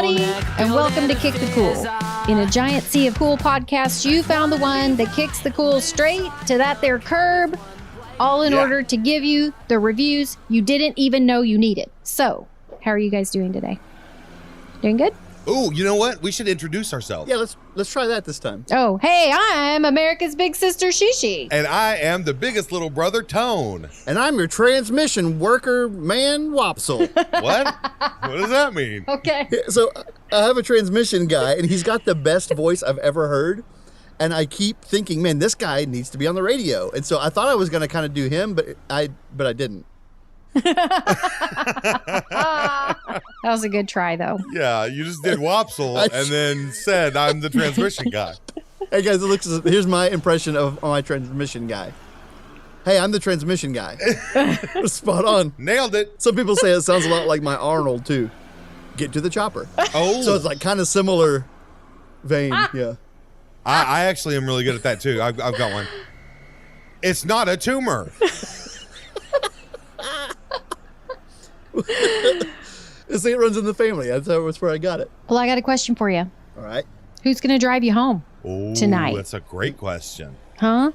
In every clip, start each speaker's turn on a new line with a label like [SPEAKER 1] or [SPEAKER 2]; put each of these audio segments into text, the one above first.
[SPEAKER 1] everybody, and welcome to Kick the Cool. In a giant sea of cool podcasts, you found the one that kicks the cool straight to that there curb, all in order to give you the reviews you didn't even know you needed. So, how are you guys doing today? Doing good?
[SPEAKER 2] Oh, you know what? We should introduce ourselves.
[SPEAKER 3] Yeah, let's try that this time.
[SPEAKER 1] Oh, hey, I'm America's big sister, Shishi.
[SPEAKER 2] And I am the biggest little brother, Tone.
[SPEAKER 3] And I'm your transmission worker, man, Wopsle.
[SPEAKER 2] What? What does that mean?
[SPEAKER 1] Okay.
[SPEAKER 3] So I have a transmission guy, and he's got the best voice I've ever heard. And I keep thinking, man, this guy needs to be on the radio. And so I thought I was going to kind of do him, but I didn't.
[SPEAKER 1] That was a good try, though.
[SPEAKER 2] Yeah, you just did Wopsle and then said I'm the transmission guy.
[SPEAKER 3] Hey, guys, here's my impression of my transmission guy. Hey, I'm the transmission guy. Spot on.
[SPEAKER 2] Nailed it.
[SPEAKER 3] Some people say it sounds a lot like my Arnold, too. Get to the chopper.
[SPEAKER 2] Oh.
[SPEAKER 3] So it's like kind of similar vein, yeah.
[SPEAKER 2] I actually am really good at that, too. I've got one. It's not a tumor.
[SPEAKER 3] This thing runs in the family. That's where I got it.
[SPEAKER 1] Well, I got a question for you.
[SPEAKER 3] All right.
[SPEAKER 1] Who's going to drive you home tonight?
[SPEAKER 2] That's a great question.
[SPEAKER 1] Huh?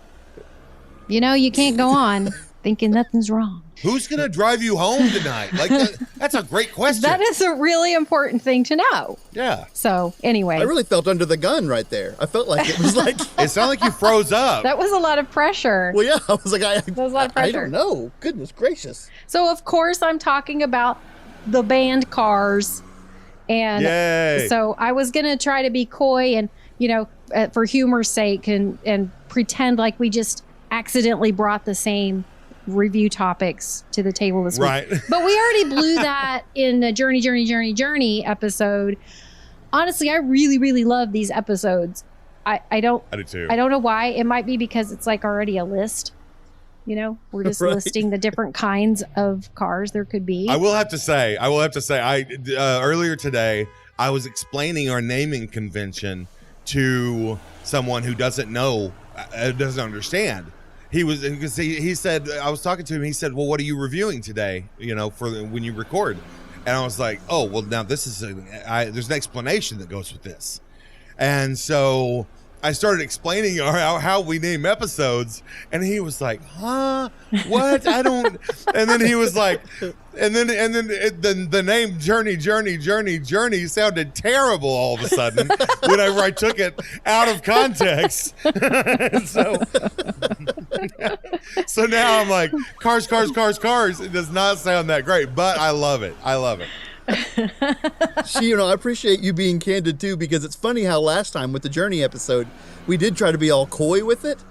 [SPEAKER 1] You know, you can't go on thinking nothing's wrong.
[SPEAKER 2] Who's going to drive you home tonight? Like that's a great question.
[SPEAKER 1] That is a really important thing to know.
[SPEAKER 2] Yeah.
[SPEAKER 1] So, anyway.
[SPEAKER 3] I really felt under the gun right there. I felt like it was like...
[SPEAKER 2] It sounded like you froze up.
[SPEAKER 1] That was a lot of pressure.
[SPEAKER 3] Well, yeah. I was like,
[SPEAKER 1] that was a lot of pressure.
[SPEAKER 3] I don't know. Goodness gracious.
[SPEAKER 1] So, of course, I'm talking about the band Cars. And
[SPEAKER 2] Yay.
[SPEAKER 1] So I was going to try to be coy and, you know, for humor's sake and pretend like we just accidentally brought the same review topics to the table this week.
[SPEAKER 2] Right.
[SPEAKER 1] But we already blew that in the Journey episode. Honestly, I really, really love these episodes. I do too. I don't know why. It might be because it's like already a list. You know, we're just listing the different kinds of cars there could be.
[SPEAKER 2] I will have to say, earlier today, I was explaining our naming convention to someone who doesn't know, doesn't understand. He said, I was talking to him, he said, well, what are you reviewing today, you know, for when you record? And I was like, oh, well, now this is, there's an explanation that goes with this. And so I started explaining how we name episodes, and he was like, huh? What? I don't. And then he was like, and then the name Journey sounded terrible all of a sudden whenever I took it out of context. So now I'm like, cars. It does not sound that great, but I love it.
[SPEAKER 3] You know, I appreciate you being candid too, because it's funny how last time with the Journey episode, we did try to be all coy with it.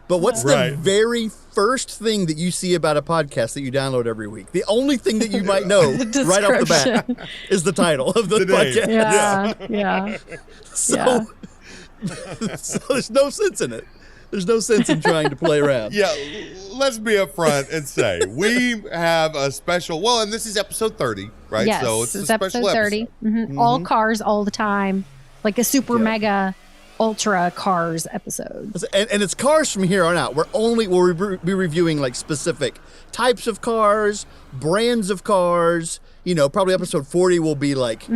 [SPEAKER 3] But what's the very first thing that you see about a podcast that you download every week? The only thing that you might know right off the bat is the title of the podcast.
[SPEAKER 1] Yeah.
[SPEAKER 3] So there's no sense in it. There's no sense in trying to play around.
[SPEAKER 2] Yeah, let's be upfront and say we have a special. Well, and this is episode 30, right?
[SPEAKER 1] Yes,
[SPEAKER 2] so it's a
[SPEAKER 1] episode
[SPEAKER 2] special
[SPEAKER 1] 30.
[SPEAKER 2] episode.
[SPEAKER 1] Mm-hmm. All cars, all the time, like a super mega, ultra cars episode.
[SPEAKER 3] And it's cars from here on out. We'll be reviewing like specific types of cars, brands of cars. You know, probably episode 40 will be like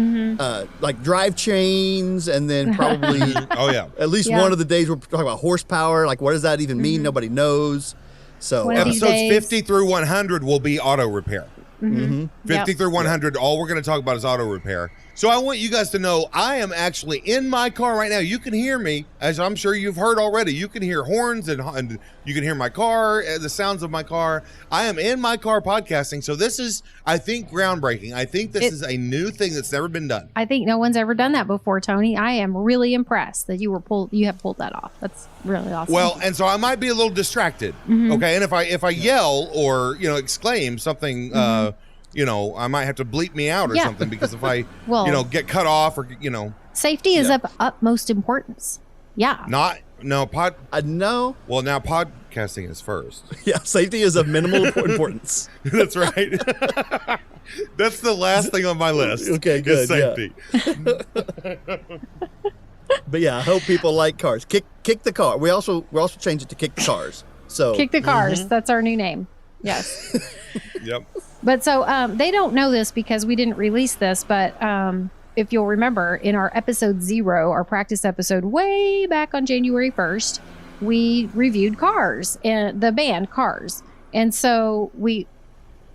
[SPEAKER 3] drive chains, and then probably at least one of the days we'll talk about horsepower. Like, what does that even mean? Nobody knows. So
[SPEAKER 2] episodes 50 through 100 will be auto repair. 50 through 100, all we're going to talk about is auto repair. So I want you guys to know I am actually in my car right now. You can hear me, as I'm sure you've heard already. You can hear horns and you can hear my car, the sounds of my car. I am in my car podcasting. So this is, I think, groundbreaking. I think this is a new thing that's never been done.
[SPEAKER 1] I think no one's ever done that before, Tony. I am really impressed that you have pulled that off. That's really awesome.
[SPEAKER 2] Well, and so I might be a little distracted. Okay. And if I yell or, exclaim something, I might have to bleep me out or something, because if I, get cut off or,
[SPEAKER 1] Safety is of utmost importance. Yeah.
[SPEAKER 3] No.
[SPEAKER 2] Well, now podcasting is first.
[SPEAKER 3] Yeah, safety is of minimal importance.
[SPEAKER 2] That's right. That's the last thing on my list.
[SPEAKER 3] Okay, good.
[SPEAKER 2] Safety.
[SPEAKER 3] Yeah. But yeah, I hope people like cars. Kick the car. We're also changed it to Kick the Cars. So
[SPEAKER 1] Kick the Cars. That's our new name. Yes.
[SPEAKER 2] Yep.
[SPEAKER 1] But so they don't know this because we didn't release this, but if you'll remember, in our episode 0, our practice episode way back on January 1st, we reviewed Cars, and the band Cars. And so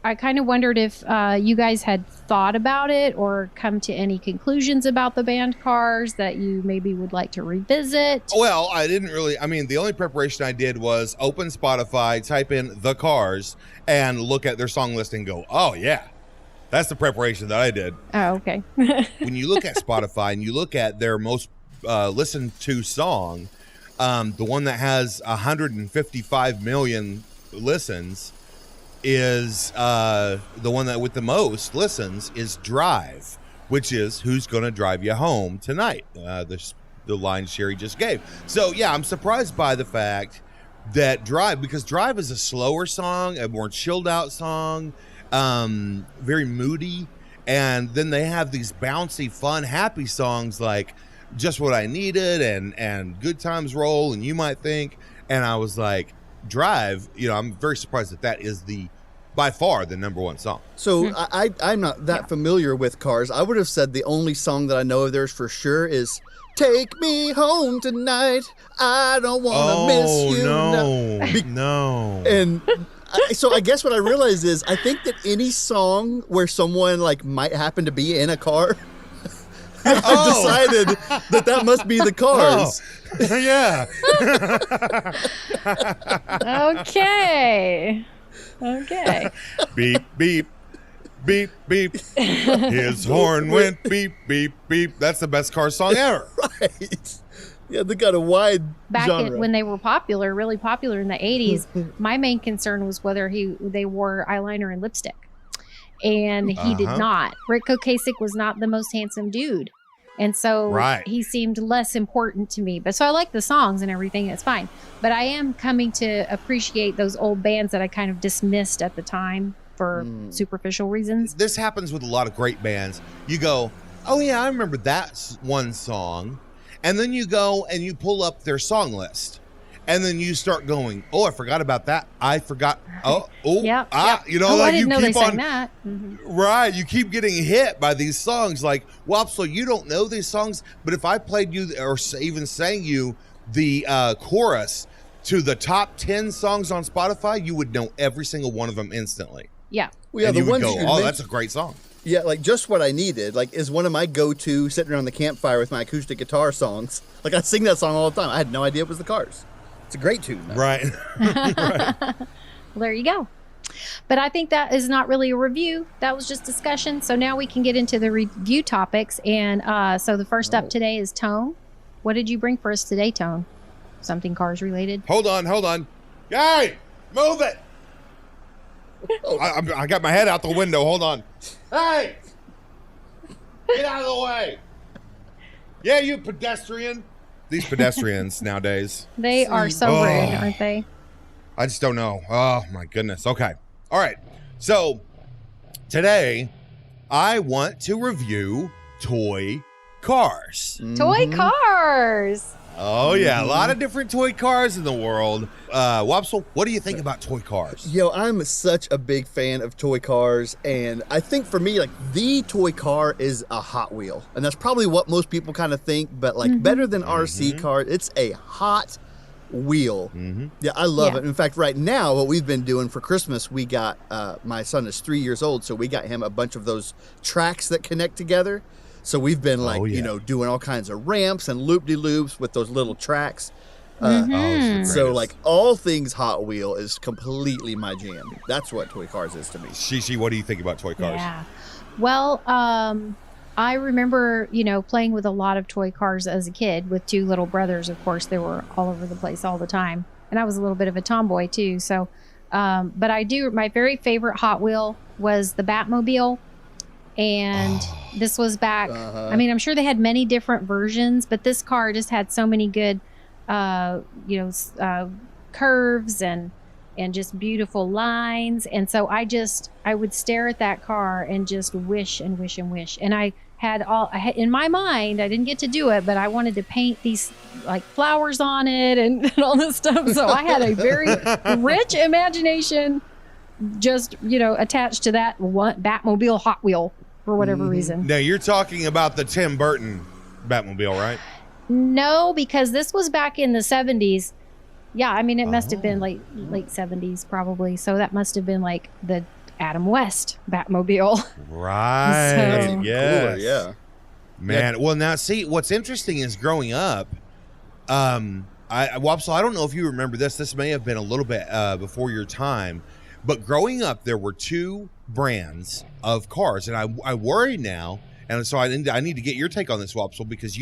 [SPEAKER 1] I kind of wondered if you guys had thought about it or come to any conclusions about the band Cars that you maybe would like to revisit.
[SPEAKER 2] Well, I didn't really. I mean, the only preparation I did was open Spotify, type in the Cars, and look at their song list and go, oh, yeah. That's the preparation that I did.
[SPEAKER 1] Oh, okay.
[SPEAKER 2] When you look at Spotify and you look at their most listened to song, the one that has 155 million listens is the one that with the most listens is Drive, which is Who's Gonna Drive You Home Tonight, the line Sherry just gave. So yeah, I'm surprised by the fact that because Drive is a slower song, a more chilled out song, very moody, and then they have these bouncy, fun, happy songs like Just What I Needed and Good Times Roll and You Might Think. And I was like, Drive, I'm very surprised that is by far the number one song.
[SPEAKER 3] So I'm not that familiar with Cars. I would have said the only song that I know of theirs for sure is Take Me Home Tonight. I don't want to miss you.
[SPEAKER 2] No.
[SPEAKER 3] And so I guess what I realized is I think that any song where someone like might happen to be in a car, I've decided that must be the Cars.
[SPEAKER 2] Oh. Yeah.
[SPEAKER 1] Okay.
[SPEAKER 2] Beep, beep, beep, beep. His horn went beep, beep, beep. That's the best car song ever.
[SPEAKER 3] Right. Yeah, they got a wide genre.
[SPEAKER 1] When they were really popular in the 80s, my main concern was whether they wore eyeliner and lipstick. And he did not. Rick Ocasek was not the most handsome dude. And so he seemed less important to me. But so I like the songs and everything. It's fine. But I am coming to appreciate those old bands that I kind of dismissed at the time for superficial reasons.
[SPEAKER 2] This happens with a lot of great bands. You go, oh, yeah, I remember that one song. And then you go and you pull up their song list. And then you start going, oh, I forgot about that. I forgot.
[SPEAKER 1] Yep.
[SPEAKER 2] I
[SPEAKER 1] didn't know they sang that.
[SPEAKER 2] Right. You keep getting hit by these songs like, well, so you don't know these songs. But if I played you or even sang you the chorus to the top 10 songs on Spotify, you would know every single one of them instantly.
[SPEAKER 1] Yeah.
[SPEAKER 3] Well, yeah,
[SPEAKER 2] and you would go, oh, that's a great song.
[SPEAKER 3] Yeah, like Just What I Needed, like is one of my go-to sitting around the campfire with my acoustic guitar songs. Like I sing that song all the time. I had no idea it was the Cars. It's a great tune, though.
[SPEAKER 2] Right.
[SPEAKER 1] Well, there you go. But I think that is not really a review. That was just discussion. So now we can get into the review topics. And so the first up today is Tone. What did you bring for us today, Tone? Something Cars related?
[SPEAKER 2] Hold on. Hey, move it. I got my head out the window. Hold on. Hey, get out of the way. Yeah, you pedestrian. These pedestrians nowadays.
[SPEAKER 1] They are so rude, aren't they?
[SPEAKER 2] I just don't know. Oh, my goodness. Okay. All right. So today I want to review toy cars.
[SPEAKER 1] Toy cars.
[SPEAKER 2] Oh, yeah. A lot of different toy cars in the world. Wopsle, what do you think about toy cars?
[SPEAKER 3] Yo, I'm such a big fan of toy cars. And I think for me, like, the toy car is a Hot Wheel. And that's probably what most people kind of think. But, like, better than RC cars, it's a Hot Wheel. Yeah, I love it. In fact, right now, what we've been doing for Christmas, we got, my son is 3 years old, so we got him a bunch of those tracks that connect together. So we've been like, doing all kinds of ramps and loop-de-loops with those little tracks. So like all things Hot Wheel is completely my jam. That's what toy cars is to me.
[SPEAKER 2] Shishi, what do you think about toy cars?
[SPEAKER 1] Yeah. Well, I remember, playing with a lot of toy cars as a kid with two little brothers. Of course, they were all over the place all the time. And I was a little bit of a tomboy too. So, but my very favorite Hot Wheel was the Batmobile. And this was back, I mean, I'm sure they had many different versions, but this car just had so many good, curves and just beautiful lines. And so I would stare at that car and just wish and wish and wish. And I had in my mind, I didn't get to do it, but I wanted to paint these like flowers on it and all this stuff. So I had a very rich imagination just, attached to that one Batmobile Hot Wheel for whatever reason.
[SPEAKER 2] Now you're talking about the Tim Burton Batmobile, right?
[SPEAKER 1] No, because this was back in the 70s. Yeah, I mean, it must have been like late 70s probably. So that must have been like the Adam West Batmobile.
[SPEAKER 2] Right.
[SPEAKER 1] So,
[SPEAKER 2] yes.
[SPEAKER 3] Cooler, yeah.
[SPEAKER 2] Man, well, now see, what's interesting is growing up, Wopsle, I don't know if you remember this. This may have been a little bit before your time, but growing up, there were two brands of cars, and I worry now, and so I need to get your take on this, Wopsle, because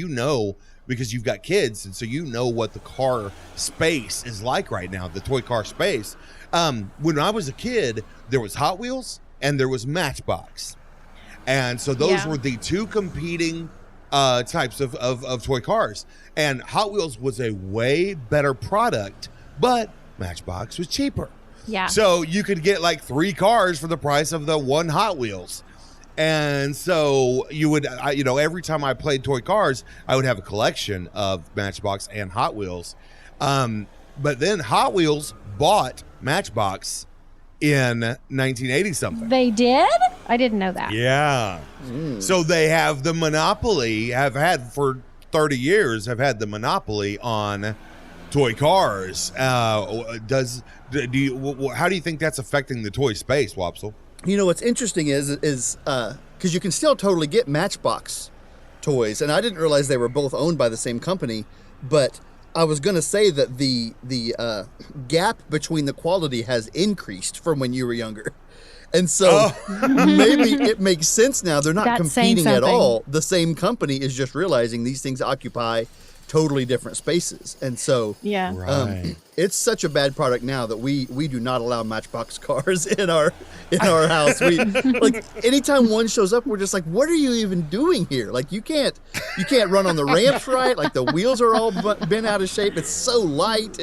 [SPEAKER 2] because you've got kids, and so you know what the car space is like right now, the toy car space. When I was a kid, there was Hot Wheels and there was Matchbox. And so those were the two competing types of toy cars. And Hot Wheels was a way better product, but Matchbox was cheaper.
[SPEAKER 1] Yeah.
[SPEAKER 2] So you could get like 3 cars for the price of the one Hot Wheels. And so you would, every time I played toy cars, I would have a collection of Matchbox and Hot Wheels. But then Hot Wheels bought Matchbox in 1980 something.
[SPEAKER 1] They did? I didn't know that.
[SPEAKER 2] Yeah. So they have the monopoly, have had for 30 years, have had the monopoly on toy cars. How do you think that's affecting the toy space, Wopsle?
[SPEAKER 3] What's interesting is because you can still totally get Matchbox toys, and I didn't realize they were both owned by the same company, but I was going to say that the gap between the quality has increased from when you were younger. And so maybe it makes sense now. They're not
[SPEAKER 1] That's
[SPEAKER 3] competing at all. The same company is just realizing these things occupy totally different spaces. And so it's such a bad product now that we do not allow Matchbox cars in our house. We like anytime one shows up, we're just like, what are you even doing here? Like you can't run on the ramps right. Like the wheels are all bent out of shape. It's so light.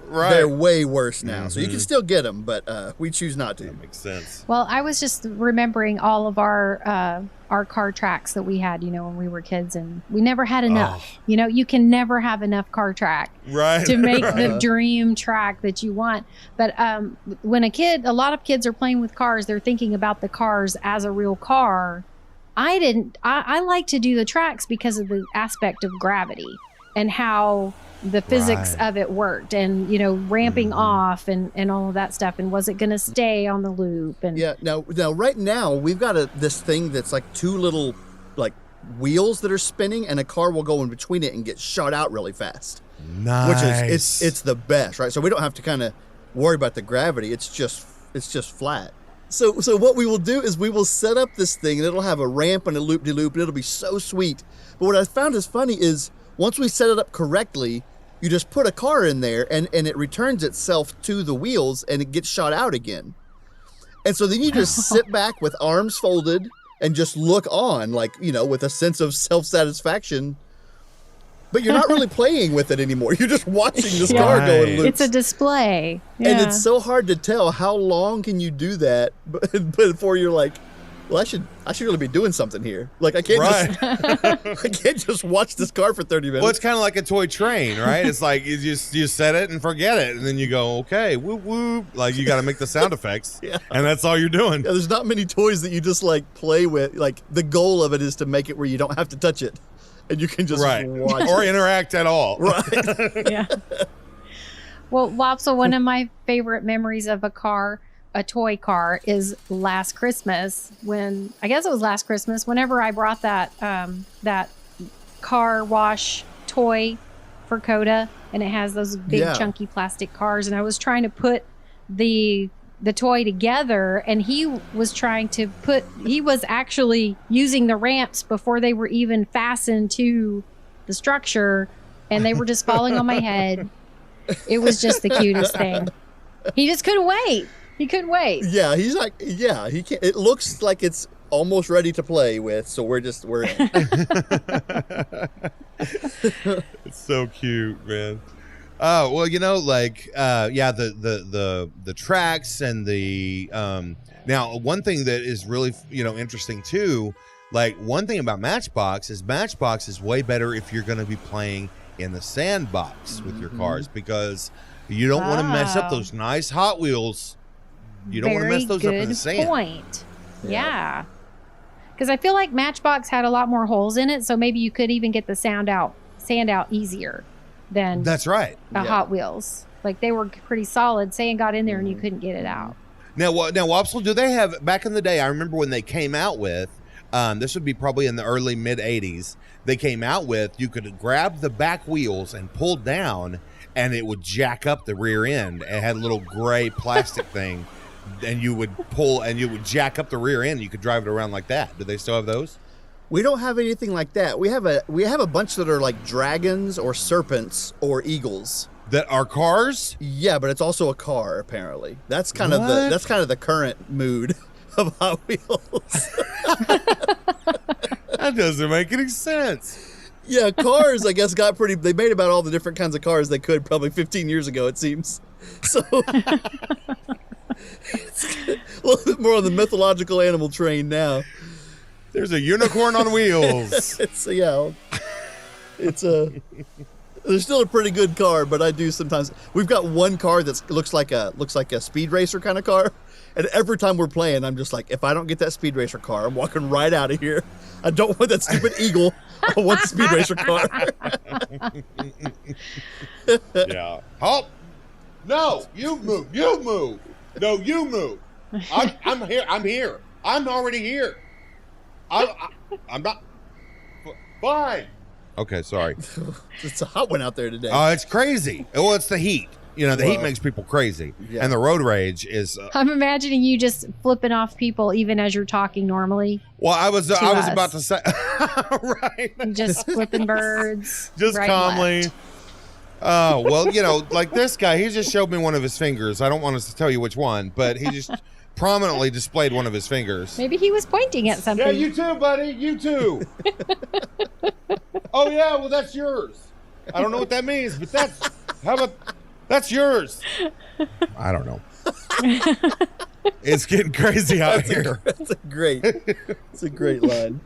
[SPEAKER 3] They're way worse now. So you can still get them, but we choose not to.
[SPEAKER 2] That makes sense.
[SPEAKER 1] Well, I was just remembering all of our car tracks that we had, when we were kids, and we never had enough. You can never have enough car track to make the dream track that you want. But when a lot of kids are playing with cars, they're thinking about the cars as a real car. I like to do the tracks because of the aspect of gravity and how the physics of it worked, and ramping off and all of that stuff, and was it going to stay on the loop? And
[SPEAKER 3] now right now we've got this thing that's like 2 little like wheels that are spinning, and a car will go in between it and get shot out really fast.
[SPEAKER 2] Nice.
[SPEAKER 3] Which is it's the best, right? So we don't have to kind of worry about the gravity. It's just flat. So what we will do is we will set up this thing, and it'll have a ramp and a loop-de-loop, and it'll be so sweet. But what I found is funny is once we set it up correctly, you just put a car in there and it returns itself to the wheels and it gets shot out again. And so then you just sit back with arms folded and just look on, like, with a sense of self-satisfaction. But you're not really playing with it anymore. You're just watching this car go in loops.
[SPEAKER 1] It's a display. Yeah.
[SPEAKER 3] And it's so hard to tell how long can you do that before you're like, well, I should really be doing something here. Like I can't just watch this car for 30 minutes.
[SPEAKER 2] Well, it's kind of like a toy train, right? It's like you set it and forget it, and then you go, okay, whoop whoop. Like you got to make the sound effects, and that's all you're doing.
[SPEAKER 3] Yeah, there's not many toys that you just like play with. Like the goal of it is to make it where you don't have to touch it, and you can just watch
[SPEAKER 2] or interact at all.
[SPEAKER 3] Right?
[SPEAKER 1] Yeah. Well, Wopsle, one of my favorite memories of a toy car is last Christmas, when I guess it was last Christmas, whenever I brought that car wash toy for Coda, and it has those big chunky plastic cars, and I was trying to put the toy together, and he was actually using the ramps before they were even fastened to the structure, and they were just falling on my head. It was just the cutest thing. He just couldn't wait. He couldn't wait.
[SPEAKER 3] Yeah, he's like, he can't. It looks like it's almost ready to play with, so we're in.
[SPEAKER 2] It's so cute, man. Oh, well, the tracks and the now one thing that is really interesting too, like one thing about Matchbox is way better if you're going to be playing in the sandbox with your cars, because you don't want to mess up those nice Hot Wheels. You don't want to mess those up in the sand.
[SPEAKER 1] Point. Yeah. Because I feel like Matchbox had a lot more holes in it, so maybe you could even get the sand out easier than
[SPEAKER 2] That's right.
[SPEAKER 1] the Hot Wheels. Like they were pretty solid. Sand got in there and you couldn't get it out.
[SPEAKER 2] Now, Wopsle, do they have, back in the day, I remember when they came out with, this would be probably in the early mid-'80s, they came out with, you could grab the back wheels and pull down, and it would jack up the rear end. It had a little gray plastic thing, and you would pull, and you would jack up the rear end, and you could drive it around like that. Do they still have those?
[SPEAKER 3] We don't have anything like that. We have a bunch that are like dragons or serpents or eagles.
[SPEAKER 2] That are cars?
[SPEAKER 3] Yeah, but it's also a car apparently. That's kind of the current mood of Hot Wheels.
[SPEAKER 2] That doesn't make any sense.
[SPEAKER 3] Yeah, cars I guess they made about all the different kinds of cars they could probably 15 years ago it seems. So it's a little bit more on the mythological animal train now.
[SPEAKER 2] There's a unicorn on wheels.
[SPEAKER 3] There's still a pretty good car, but I do sometimes. We've got one car that looks like a speed racer kind of car, and every time we're playing, I'm just like, if I don't get that speed racer car, I'm walking right out of here. I don't want that stupid eagle. I want the speed racer car.
[SPEAKER 2] Yeah. Halt! No, you move. You move. No, you move. I'm here. I'm here. I'm already here. I'm not. Fine. Okay, sorry.
[SPEAKER 3] It's a hot one out there today.
[SPEAKER 2] It's crazy. Well, it's the heat. You know, the heat makes people crazy. Yeah. And the road rage is...
[SPEAKER 1] I'm imagining you just flipping off people even as you're talking normally.
[SPEAKER 2] Well, I was about to say... Right.
[SPEAKER 1] Just flipping birds.
[SPEAKER 2] Just
[SPEAKER 1] right
[SPEAKER 2] calmly. Oh, well, you know, like this guy, he just showed me one of his fingers. I don't want us to tell you which one, but he just prominently displayed one of his fingers.
[SPEAKER 1] Maybe he was pointing at something.
[SPEAKER 2] Yeah, you too, buddy. You too. Oh, yeah, well, that's yours. I don't know what that means, but that's yours. I don't know. It's getting crazy out here.
[SPEAKER 3] It's a great line.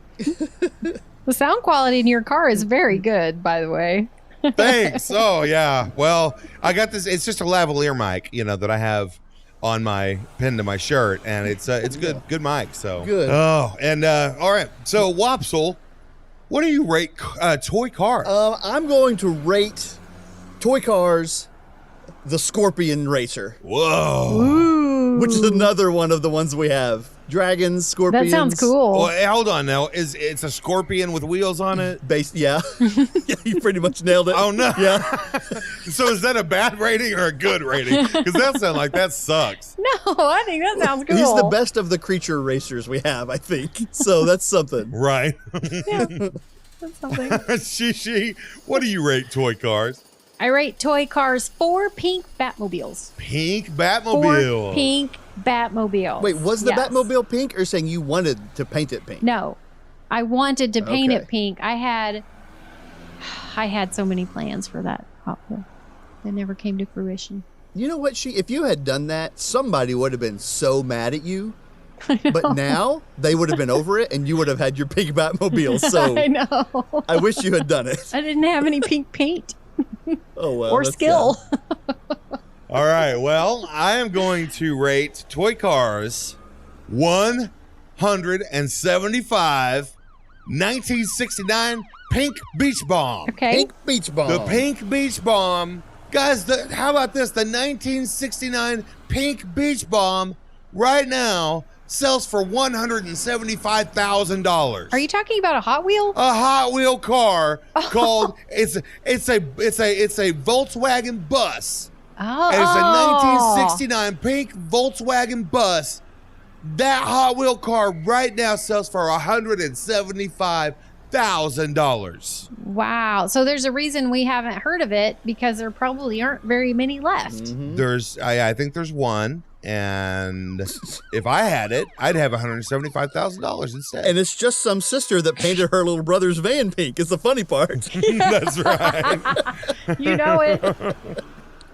[SPEAKER 1] The sound quality in your car is very good, by the way.
[SPEAKER 2] Thanks. Oh, yeah. Well, I got this. It's just a lavalier mic, you know, that I have on my pinned to my shirt, and it's good. Good mic. So
[SPEAKER 3] good.
[SPEAKER 2] Oh, and all right. So Wopsle, what do you rate toy cars?
[SPEAKER 3] I'm going to rate toy cars the Scorpion Racer.
[SPEAKER 2] Whoa.
[SPEAKER 3] Ooh. Which is another one of the ones we have. Dragons, scorpions.
[SPEAKER 1] That sounds cool.
[SPEAKER 2] Well, hold on now. It's a scorpion with wheels on it?
[SPEAKER 3] Yeah. Yeah, you pretty much nailed it.
[SPEAKER 2] Oh, no.
[SPEAKER 3] Yeah.
[SPEAKER 2] So is that a bad rating or a good rating? Because that sounds like that sucks.
[SPEAKER 1] No, I think that sounds cool.
[SPEAKER 3] He's the best of the creature racers we have, I think. So that's something.
[SPEAKER 2] Right.
[SPEAKER 1] Yeah, that's something.
[SPEAKER 2] Shishi, what do you rate toy cars?
[SPEAKER 1] I rate toy cars 4 pink Batmobiles.
[SPEAKER 2] Pink Batmobile.
[SPEAKER 1] 4 pink Batmobiles.
[SPEAKER 3] Wait, was the Batmobile pink or saying you wanted to paint it pink?
[SPEAKER 1] No, I wanted to paint it pink. I had so many plans for that Hot Wheel. They never came to fruition.
[SPEAKER 3] You know what, if you had done that, somebody would have been so mad at you. But now they would have been over it and you would have had your pink Batmobile. So
[SPEAKER 1] I know.
[SPEAKER 3] I wish you had done it.
[SPEAKER 1] I didn't have any pink paint.
[SPEAKER 3] Oh, well.
[SPEAKER 1] Or skill.
[SPEAKER 2] All right. Well, I am going to rate toy cars 175 1969 Pink Beach Bomb.
[SPEAKER 1] Okay.
[SPEAKER 3] Pink Beach Bomb.
[SPEAKER 2] The Pink Beach Bomb. Guys, how about this? The 1969 Pink Beach Bomb right now sells for $175,000.
[SPEAKER 1] Are you talking about a Hot Wheel?
[SPEAKER 2] A Hot Wheel car called it's a Volkswagen bus.
[SPEAKER 1] Oh.
[SPEAKER 2] And it's a 1969 pink Volkswagen bus. That Hot Wheel car right now sells for $175,000.
[SPEAKER 1] Wow. So there's a reason we haven't heard of it, because there probably aren't very many left.
[SPEAKER 3] Mm-hmm.
[SPEAKER 2] I think there's one. And if I had it, I'd have $175,000 instead.
[SPEAKER 3] And it's just some sister that painted her little brother's van pink. Is the funny part.
[SPEAKER 2] That's right.
[SPEAKER 1] You know it.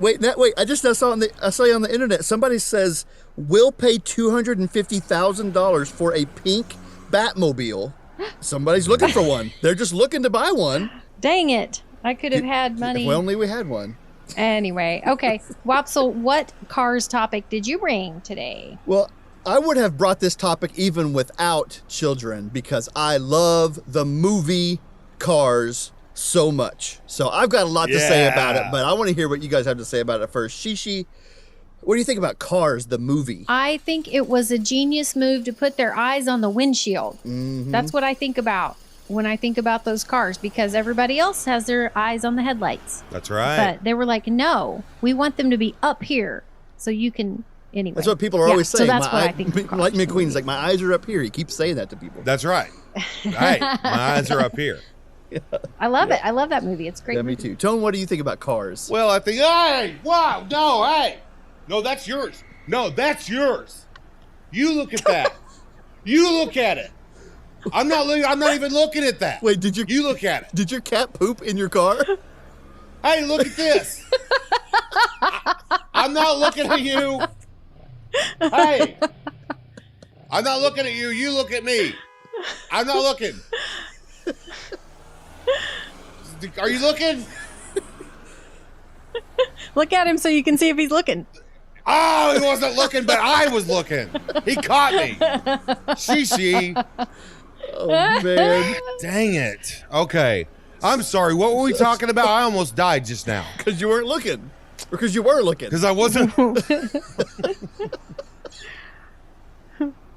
[SPEAKER 3] Wait. I saw on the internet. Somebody says we'll pay $250,000 for a pink Batmobile. Somebody's looking for one. They're just looking to buy one.
[SPEAKER 1] Dang it! I could have had money.
[SPEAKER 3] If only we had one.
[SPEAKER 1] Anyway, okay. Wopsle, what cars topic did you bring today?
[SPEAKER 3] Well, I would have brought this topic even without children because I love the movie Cars so much. So I've got a lot to say about it, but I want to hear what you guys have to say about it first. Shishi, what do you think about Cars, the movie?
[SPEAKER 1] I think it was a genius move to put their eyes on the windshield.
[SPEAKER 3] Mm-hmm.
[SPEAKER 1] That's what I think about when I think about those cars, because everybody else has their eyes on the headlights.
[SPEAKER 2] That's right.
[SPEAKER 1] But they were like, no, we want them to be up here so you can... Anyway.
[SPEAKER 3] That's what people are always saying.
[SPEAKER 1] So that's what I think.
[SPEAKER 3] Like McQueen's like, my eyes are up here. He keeps saying that to people.
[SPEAKER 2] That's right. Right. My eyes are up here.
[SPEAKER 1] Yeah. I love it. I love that movie. It's great.
[SPEAKER 3] Yeah, me too. Tone, what do you think about Cars?
[SPEAKER 2] Well, I think, hey, wow, no, hey. No, that's yours. No, that's yours. You look at that. You look at it. I'm not even looking at that.
[SPEAKER 3] Wait, you
[SPEAKER 2] look at it.
[SPEAKER 3] Did your cat poop in your car?
[SPEAKER 2] Hey, look at this. I'm not looking at you. Hey, I'm not looking at you. You look at me. I'm not looking. Are you looking?
[SPEAKER 1] Look at him so you can see if he's looking.
[SPEAKER 2] Oh, he wasn't looking, but I was looking. He caught me. Shishi.
[SPEAKER 3] Oh, man.
[SPEAKER 2] Dang it. Okay. I'm sorry. What were we talking about? I almost died just now.
[SPEAKER 3] Because you weren't looking. Or because you were looking.
[SPEAKER 2] Because I wasn't.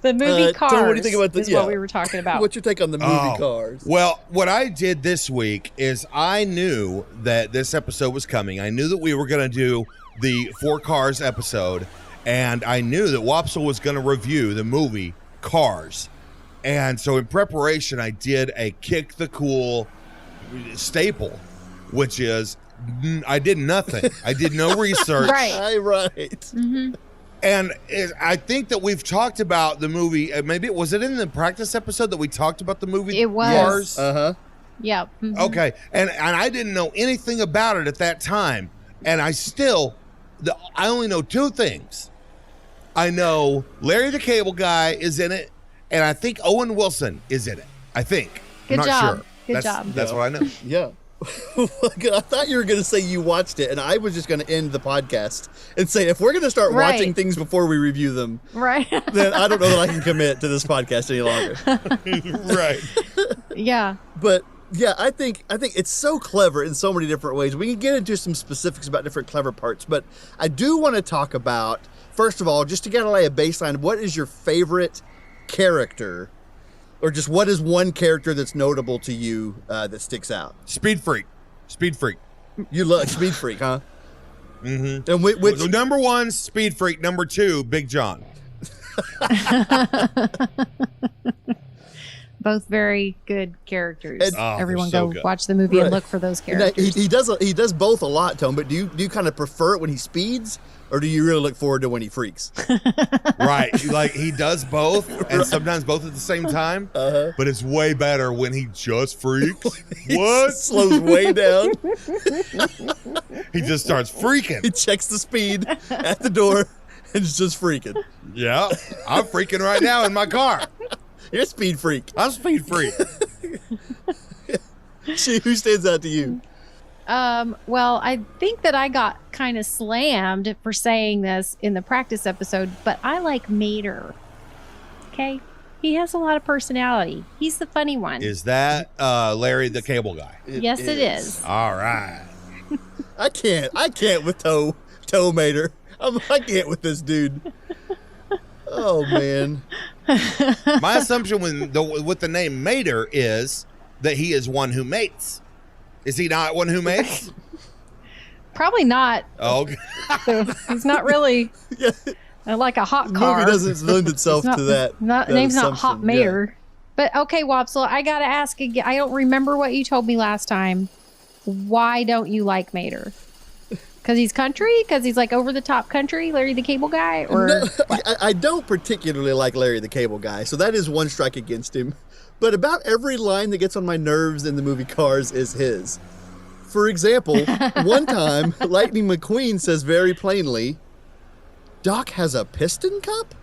[SPEAKER 1] The movie Cars.
[SPEAKER 3] Tony, what do you think about
[SPEAKER 1] is what we were talking about.
[SPEAKER 3] What's your take on the movie Cars?
[SPEAKER 2] Well, what I did this week is I knew that this episode was coming. I knew that we were going to do the 4 Cars episode, and I knew that Wopsle was going to review the movie Cars. And so in preparation, I did a Kick the Cool staple, which is I did nothing. I did no research.
[SPEAKER 3] Right. Mm-hmm.
[SPEAKER 2] And I think that we've talked about the movie. Maybe was it in the practice episode that we talked about the movie?
[SPEAKER 1] It was.
[SPEAKER 2] Cars?
[SPEAKER 3] Uh-huh.
[SPEAKER 1] Yeah. Mm-hmm.
[SPEAKER 2] Okay. And I didn't know anything about it at that time. And I only know 2 things. I know Larry the Cable Guy is in it, and I think Owen Wilson is in it. I think.
[SPEAKER 1] Good
[SPEAKER 2] I'm not
[SPEAKER 1] job.
[SPEAKER 2] sure.
[SPEAKER 1] Good job.
[SPEAKER 2] That's what I know.
[SPEAKER 3] Yeah. I thought you were going to say you watched it, and I was just going to end the podcast and say, if we're going to start watching things before we review them, then I don't know that I can commit to this podcast any longer.
[SPEAKER 2] Right.
[SPEAKER 1] Yeah.
[SPEAKER 3] But yeah, I think it's so clever in so many different ways. We can get into some specifics about different clever parts, but I do want to talk about, first of all, just to get a lay a baseline, what is your favorite character? Or just what is one character that's notable to you that sticks out?
[SPEAKER 2] Speed Freak.
[SPEAKER 3] You love Speed Freak, huh?
[SPEAKER 2] Mm-hmm.
[SPEAKER 3] And which
[SPEAKER 2] number 1, Speed Freak. Number 2, Big John.
[SPEAKER 1] Both very good characters.
[SPEAKER 3] And,
[SPEAKER 1] everyone
[SPEAKER 2] so
[SPEAKER 1] go
[SPEAKER 2] good.
[SPEAKER 1] watch the movie and look for those characters.
[SPEAKER 3] He does both a lot, Tone. But do you kind of prefer it when he speeds, or do you really look forward to when he freaks?
[SPEAKER 2] Right, like he does both, and sometimes both at the same time.
[SPEAKER 3] Uh-huh.
[SPEAKER 2] But it's way better when he just freaks. What?
[SPEAKER 3] Slows way down.
[SPEAKER 2] He just starts freaking.
[SPEAKER 3] He checks the speed at the door and is just freaking.
[SPEAKER 2] Yeah, I'm freaking right now in my car.
[SPEAKER 3] You're a speed freak.
[SPEAKER 2] I'm Speed Freak.
[SPEAKER 3] Who stands out to you?
[SPEAKER 1] Well, I think that I got kind of slammed for saying this in the practice episode, but I like Mater. Okay? He has a lot of personality. He's the funny one.
[SPEAKER 2] Is that Larry the Cable Guy?
[SPEAKER 1] Yes, it is.
[SPEAKER 2] All right.
[SPEAKER 3] I can't with Toe Mater. I can't with this dude. Oh, man.
[SPEAKER 2] My assumption with the name Mater is that he is one who mates. Is he not one who mates?
[SPEAKER 1] Probably not.
[SPEAKER 2] Oh, okay.
[SPEAKER 1] He's not really like a hot car.
[SPEAKER 3] The movie doesn't lend itself to that.
[SPEAKER 1] Name's not Hot
[SPEAKER 3] assumption,
[SPEAKER 1] Mater. But okay, Wopsle, I got to ask again. I don't remember what you told me last time. Why don't you like Mater? Because he's country? Because he's like over the top country, Larry the Cable Guy? Or
[SPEAKER 3] no, I don't particularly like Larry the Cable Guy, so that is one strike against him. But about every line that gets on my nerves in the movie Cars is his. For example, one time, Lightning McQueen says very plainly, Doc has a piston cup?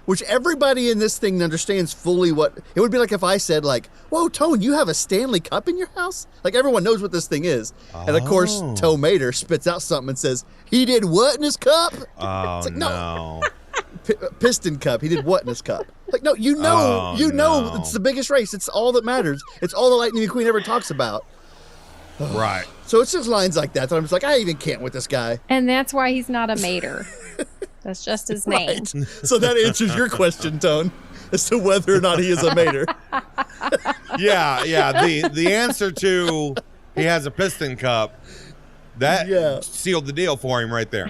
[SPEAKER 3] Which everybody in this thing understands fully what... It would be like if I said, like, whoa, Tone, you have a Stanley Cup in your house? Like, everyone knows what this thing is. Oh. And, of course, Toe Mater spits out something and says, he did what in his cup?
[SPEAKER 2] Oh,
[SPEAKER 3] it's like,
[SPEAKER 2] no.
[SPEAKER 3] piston cup. He did what in his cup? Like, no, know, it's the biggest race. It's all that matters. It's all the Lightning McQueen ever talks about.
[SPEAKER 2] Right.
[SPEAKER 3] So it's just lines like that I'm just like, I even can't with this guy.
[SPEAKER 1] And that's why he's not a mater. That's just his name.
[SPEAKER 3] Right. So that answers your question, Tone, as to whether or not he is a mater.
[SPEAKER 2] Yeah. The answer to he has a piston cup, that sealed the deal for him right there.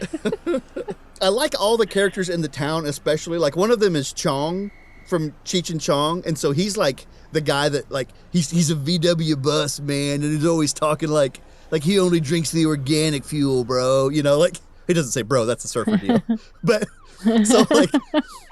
[SPEAKER 3] I like all the characters in the town, especially. Like, one of them is Chong from Cheech and Chong, and so he's like the guy that, like, he's a VW bus man, and he's always talking like he only drinks the organic fuel, bro. You know, like, he doesn't say bro, that's a surfer deal. But so, like,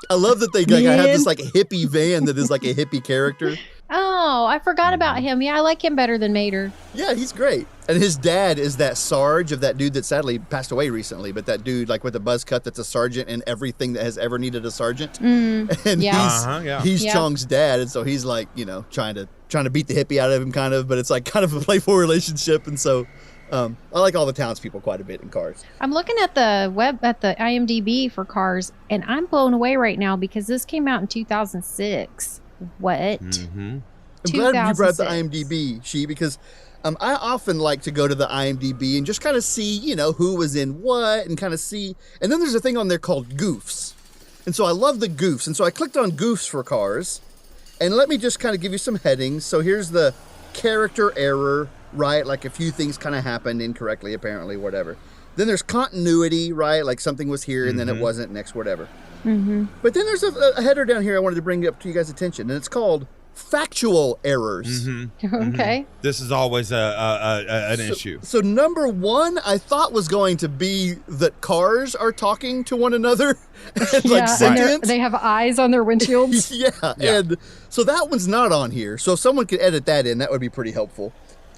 [SPEAKER 3] I love that they have this like hippie van that is like a hippie character.
[SPEAKER 1] Oh, I forgot about him. Yeah, I like him better than Mater.
[SPEAKER 3] Yeah, he's great. And his dad is that Sarge of that dude that sadly passed away recently, but that dude like with the buzz cut that's a sergeant in everything that has ever needed a sergeant. And he's Chong's dad, and so he's like, you know, trying to beat the hippie out of him kind of, but it's like kind of a playful relationship. And so I like all the townspeople quite a bit in Cars.
[SPEAKER 1] I'm looking at the IMDb for Cars, and I'm blown away right now because this came out in 2006. What?
[SPEAKER 3] Mm-hmm. I'm glad you brought up the IMDb, because I often like to go to the IMDb and just kind of see, you know, who was in what and kind of see. And then there's a thing on there called Goofs. And so I love the Goofs. And so I clicked on Goofs for Cars. And let me just kind of give you some headings. So here's the character error, right? Like a few things kind of happened incorrectly, apparently, whatever. Then there's continuity, right? Like something was here and then it wasn't next, whatever. Mm-hmm. But then there's a header down here I wanted to bring up to you guys' attention, and it's called factual errors.
[SPEAKER 1] Mm-hmm. Okay.
[SPEAKER 2] This is always an issue.
[SPEAKER 3] So number one, I thought was going to be that cars are talking to one another, like sentient.
[SPEAKER 1] They have eyes on their windshields.
[SPEAKER 3] yeah, and so that one's not on here. So if someone could edit that in, that would be pretty helpful.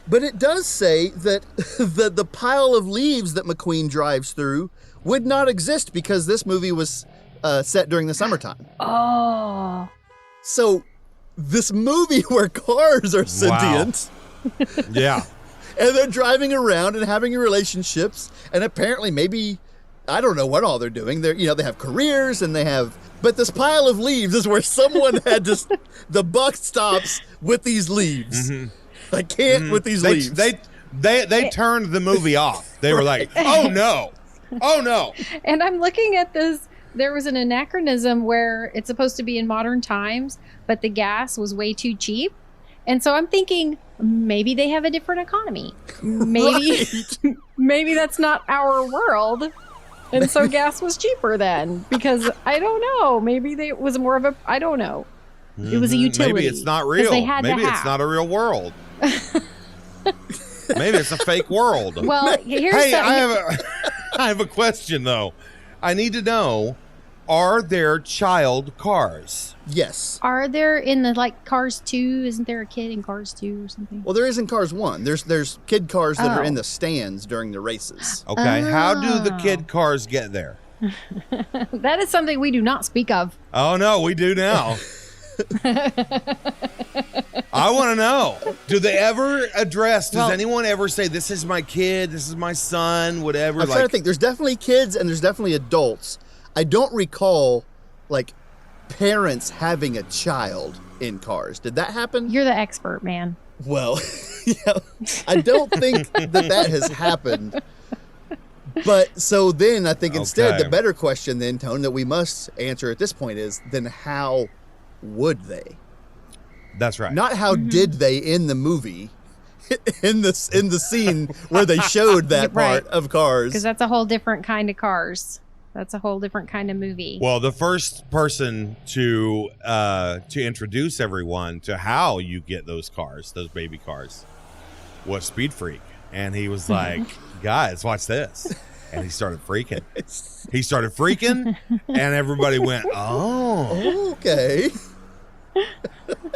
[SPEAKER 3] But it does say that the pile of leaves that McQueen drives through would not exist because this movie was set during the summertime.
[SPEAKER 1] Oh.
[SPEAKER 3] So this movie where cars are sentient.
[SPEAKER 2] Wow. Yeah.
[SPEAKER 3] And they're driving around and having relationships, and apparently maybe, I don't know what all they're doing. They have careers and but this pile of leaves is where someone had just, the buck stops with these leaves. Mm-hmm. I can't with these leaves.
[SPEAKER 2] They turned the movie off. They were like, oh no.
[SPEAKER 1] And I'm looking at this. There was an anachronism where it's supposed to be in modern times, but the gas was way too cheap. And so I'm thinking maybe they have a different economy. Maybe maybe that's not our world. And so gas was cheaper then, because I don't know. Maybe it was more of a, I don't know. Mm-hmm. It was a utility.
[SPEAKER 2] Maybe it's not real. Maybe it's not a real world. Maybe it's a fake world.
[SPEAKER 1] Well,
[SPEAKER 2] I have a question though. I need to know, are there child cars?
[SPEAKER 3] Yes.
[SPEAKER 1] Are there in the Cars 2? Isn't there a kid in Cars 2 or something?
[SPEAKER 3] Well, there is in Cars 1. There's kid cars that are in the stands during the races.
[SPEAKER 2] Okay. How do the kid cars get there?
[SPEAKER 1] That is something we do not speak of.
[SPEAKER 2] Oh no, we do now. I want to know. Do they ever address? Does anyone ever say, "This is my kid. This is my son"? Whatever.
[SPEAKER 3] I'm trying to think. There's definitely kids and there's definitely adults. I don't recall parents having a child in Cars. Did that happen?
[SPEAKER 1] You're the expert, man.
[SPEAKER 3] Well, yeah, I don't think that has happened. But so then I think instead the better question then, Tone, that we must answer at this point is, then how would they?
[SPEAKER 2] That's right.
[SPEAKER 3] Not how did they in the movie, in the scene where they showed that part of Cars.
[SPEAKER 1] Because that's a whole different kind of Cars. That's a whole different kind of movie.
[SPEAKER 2] Well, the first person to introduce everyone to how you get those cars, those baby cars, was Speed Freak. And he was like, guys, watch this. And he started freaking. And everybody went, oh.
[SPEAKER 3] Okay.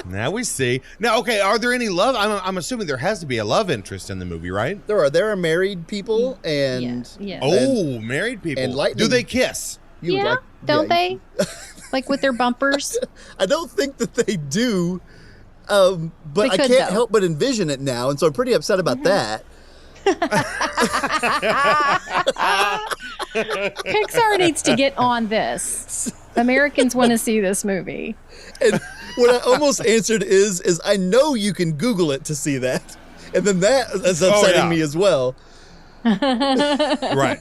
[SPEAKER 2] Now we see. Now, okay, are there any love? I'm assuming there has to be a love interest in the movie, right?
[SPEAKER 3] There are married people and...
[SPEAKER 1] Yeah.
[SPEAKER 2] Oh, married people.
[SPEAKER 3] And Lightning.
[SPEAKER 2] Do they kiss?
[SPEAKER 1] Don't they? Like with their bumpers?
[SPEAKER 3] I don't think that they do, but I can't help but envision it now, and so I'm pretty upset about that.
[SPEAKER 1] Pixar needs to get on this. Americans want to see this movie.
[SPEAKER 3] And what I almost answered is I know you can Google it to see that. And then that is upsetting me as well.
[SPEAKER 2] Right.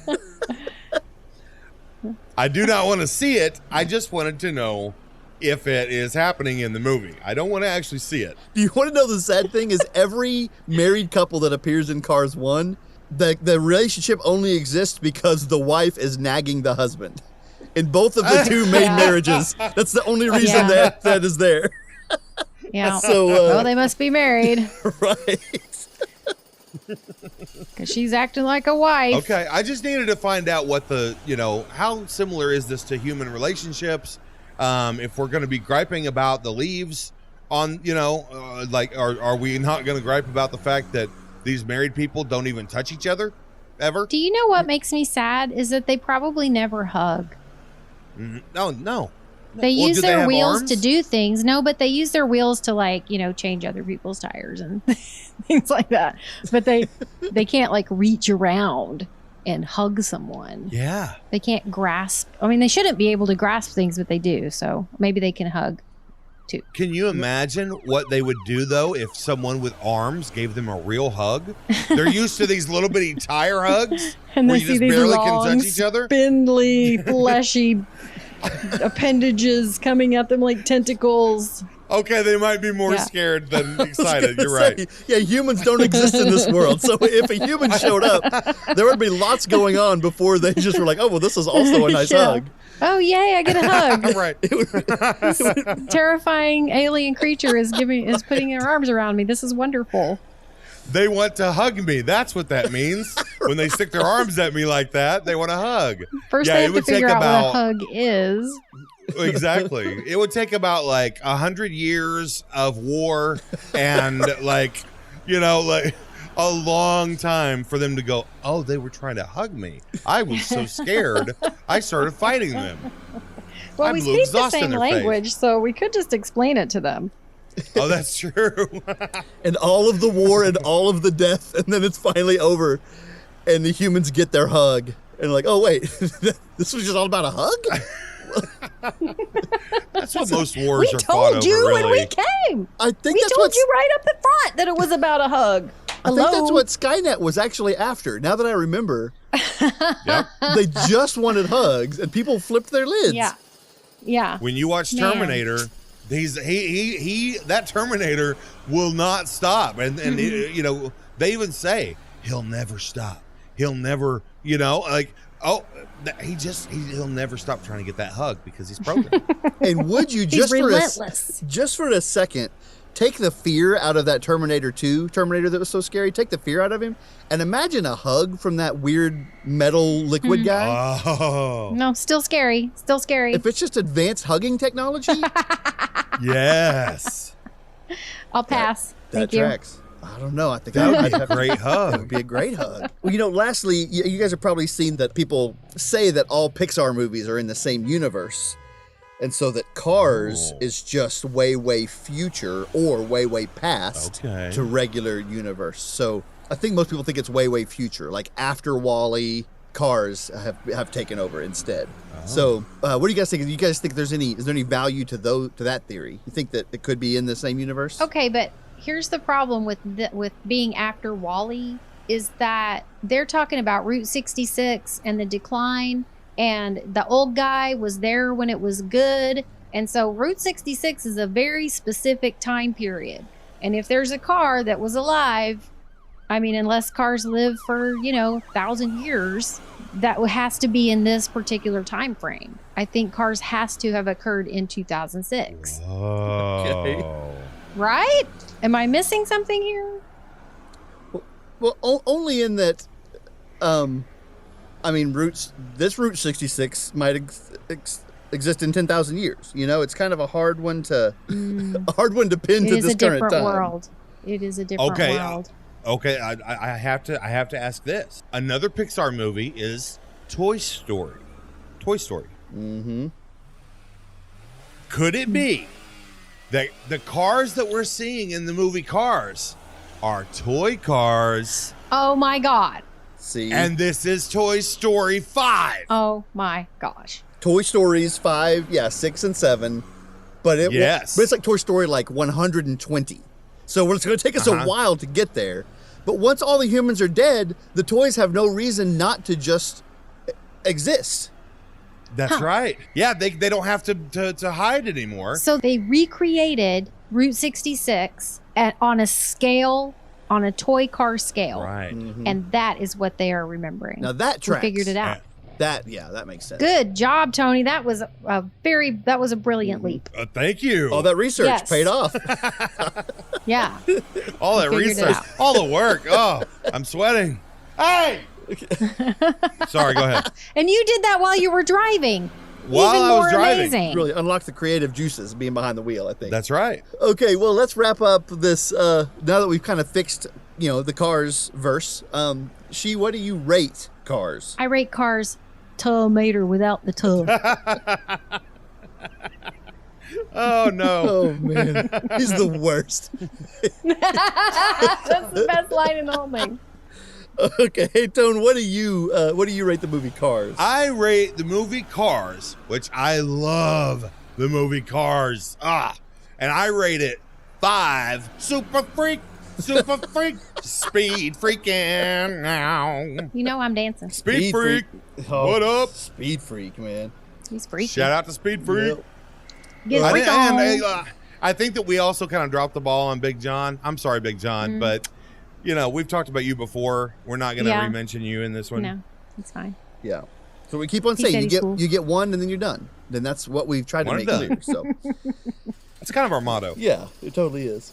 [SPEAKER 2] I do not want to see it. I just wanted to know if it is happening in the movie. I don't want to actually see it.
[SPEAKER 3] Do you want to know the sad thing is every married couple that appears in Cars 1, the relationship only exists because the wife is nagging the husband. In both of the two main marriages, that's the only reason that is there.
[SPEAKER 1] Yeah.
[SPEAKER 3] So,
[SPEAKER 1] well, they must be married.
[SPEAKER 3] Right.
[SPEAKER 1] Because she's acting like a wife.
[SPEAKER 2] Okay, I just needed to find out what how similar is this to human relationships? If we're going to be griping about the leaves on, are we not going to gripe about the fact that these married people don't even touch each other ever?
[SPEAKER 1] Do you know what makes me sad is that they probably never hug.
[SPEAKER 2] No.
[SPEAKER 1] They use their wheels to do things. No, but they use their wheels to change other people's tires and things like that. But they can't reach around and hug someone.
[SPEAKER 2] Yeah.
[SPEAKER 1] They can't grasp. I mean, they shouldn't be able to grasp things, but they do. So maybe they can hug too.
[SPEAKER 2] Can you imagine what they would do though if someone with arms gave them a real hug? They're used to these little bitty tire hugs
[SPEAKER 1] and
[SPEAKER 2] where
[SPEAKER 1] they
[SPEAKER 2] you
[SPEAKER 1] see
[SPEAKER 2] just
[SPEAKER 1] these
[SPEAKER 2] barely
[SPEAKER 1] long,
[SPEAKER 2] can touch each other.
[SPEAKER 1] spindly, fleshy appendages coming at them like tentacles.
[SPEAKER 2] Okay, they might be more scared than excited. You're right.
[SPEAKER 3] Yeah, humans don't exist in this world. So if a human showed up, there would be lots going on before they just were like, oh, well, this is also a nice hug.
[SPEAKER 1] Oh, yay, I get a hug.
[SPEAKER 2] Right.
[SPEAKER 1] This terrifying alien creature is putting their arms around me. This is wonderful.
[SPEAKER 2] They want to hug me. That's what that means. When they stick their arms at me like that, they want to hug.
[SPEAKER 1] First, they have to figure out what a hug is.
[SPEAKER 2] Exactly. It would take about 100 years of war and a long time for them to go, oh, they were trying to hug me. I was so scared. I started fighting them.
[SPEAKER 1] Well, we speak the same language, so we could just explain it to them.
[SPEAKER 2] Oh, that's true.
[SPEAKER 3] And all of the war and all of the death, and then it's finally over, and the humans get their hug, and oh wait, this was just all about a hug?
[SPEAKER 2] That's what most wars are fought over,
[SPEAKER 1] We told you
[SPEAKER 2] really.
[SPEAKER 1] when we came.
[SPEAKER 3] I think
[SPEAKER 1] we told you right up the front that it was about a hug.
[SPEAKER 3] I think that's what Skynet was actually after. Now that I remember,
[SPEAKER 2] Yep.
[SPEAKER 3] They just wanted hugs, and people flipped their lids.
[SPEAKER 1] Yeah.
[SPEAKER 2] When you watch Terminator, that Terminator will not stop, and they even say he'll never stop. He'll never, he'll never stop trying to get that hug because he's programmed.
[SPEAKER 3] And would you
[SPEAKER 1] just
[SPEAKER 3] for a second take the fear out of that Terminator 2 Terminator that was so scary? Take the fear out of him, and imagine a hug from that weird metal liquid guy.
[SPEAKER 2] Oh
[SPEAKER 1] no, still scary.
[SPEAKER 3] If it's just advanced hugging technology,
[SPEAKER 2] yes,
[SPEAKER 1] I'll pass.
[SPEAKER 3] That
[SPEAKER 1] Thank you.
[SPEAKER 3] tracks. I don't know. I think
[SPEAKER 2] that would be a great hug.
[SPEAKER 3] That would be a great hug. Well, lastly, you guys have probably seen that people say that all Pixar movies are in the same universe. And so that Cars is just way, way future or way, way past to regular universe. So I think most people think it's way, way future. Like after WALL-E, Cars have taken over instead. Oh. So what do you guys think? Do you guys think is there any value to that theory? You think that it could be in the same universe?
[SPEAKER 1] Okay, but here's the problem with being after WALL-E is that they're talking about Route 66 and the decline. And the old guy was there when it was good. And so Route 66 is a very specific time period. And if there's a car that was alive, I mean, unless cars live for, 1,000 years, that has to be in this particular time frame. I think Cars has to have occurred in 2006.
[SPEAKER 2] Okay.
[SPEAKER 1] Right? Am I missing something here?
[SPEAKER 3] Well, only in that... this Route 66 might exist in 10,000 years. It's kind of a hard one to pin to this current time.
[SPEAKER 1] It is a different world.
[SPEAKER 2] Okay, I have to ask this. Another Pixar movie is Toy Story.
[SPEAKER 3] Mm-hmm.
[SPEAKER 2] Could it be that the cars that we're seeing in the movie Cars are toy cars.
[SPEAKER 1] Oh my God.
[SPEAKER 3] See?
[SPEAKER 2] And this is Toy Story 5.
[SPEAKER 1] Oh my gosh.
[SPEAKER 3] Toy Stories 5, 6 and 7. But it's like Toy Story like 120. So it's going to take us a while to get there. But once all the humans are dead, the toys have no reason not to just exist.
[SPEAKER 2] That's right. Yeah, they don't have to hide anymore.
[SPEAKER 1] So they recreated Route 66 on a scale, on a toy car scale.
[SPEAKER 2] Right.
[SPEAKER 3] Mm-hmm.
[SPEAKER 1] And that is what they are remembering.
[SPEAKER 3] Now that tracks.
[SPEAKER 1] We figured it out.
[SPEAKER 3] That makes sense.
[SPEAKER 1] Good job, Tony. That was a brilliant leap.
[SPEAKER 2] Thank you.
[SPEAKER 3] All that research paid off.
[SPEAKER 1] Yeah.
[SPEAKER 2] All that research, all the work. Oh, I'm sweating. Hey! Sorry, go ahead.
[SPEAKER 1] And you did that while you were driving.
[SPEAKER 2] While
[SPEAKER 1] Even
[SPEAKER 2] I
[SPEAKER 1] more
[SPEAKER 2] was driving.
[SPEAKER 1] amazing.
[SPEAKER 3] Really unlock the creative juices being behind the wheel, I think.
[SPEAKER 2] That's right.
[SPEAKER 3] Okay, well, let's wrap up this, now that we've kind of fixed, the Cars verse. She, what do you rate Cars?
[SPEAKER 1] I rate Cars tomato without the tub.
[SPEAKER 2] Oh, no.
[SPEAKER 3] Oh, man. He's the worst.
[SPEAKER 1] That's the best line in the whole thing.
[SPEAKER 3] Okay, hey, Tone, what do you rate the movie Cars?
[SPEAKER 2] I rate the movie Cars, which I love the movie Cars. And I rate it 5 super freak, speed freaking now.
[SPEAKER 1] You know I'm dancing.
[SPEAKER 2] Speed freak.
[SPEAKER 3] Oh,
[SPEAKER 2] What up?
[SPEAKER 3] Speed freak, man.
[SPEAKER 1] He's freaky.
[SPEAKER 2] Shout out to Speed Freak.
[SPEAKER 3] Yep.
[SPEAKER 1] Get freak on.
[SPEAKER 2] I think that we also kind of dropped the ball on Big John. I'm sorry, Big John, but we've talked about you before. We're not going to re-mention you in this one.
[SPEAKER 1] No, it's fine.
[SPEAKER 3] Yeah. So we keep on saying you get one and then you're done. Then that's what we've tried to make clear. So
[SPEAKER 2] that's kind of our motto.
[SPEAKER 3] Yeah, it totally is.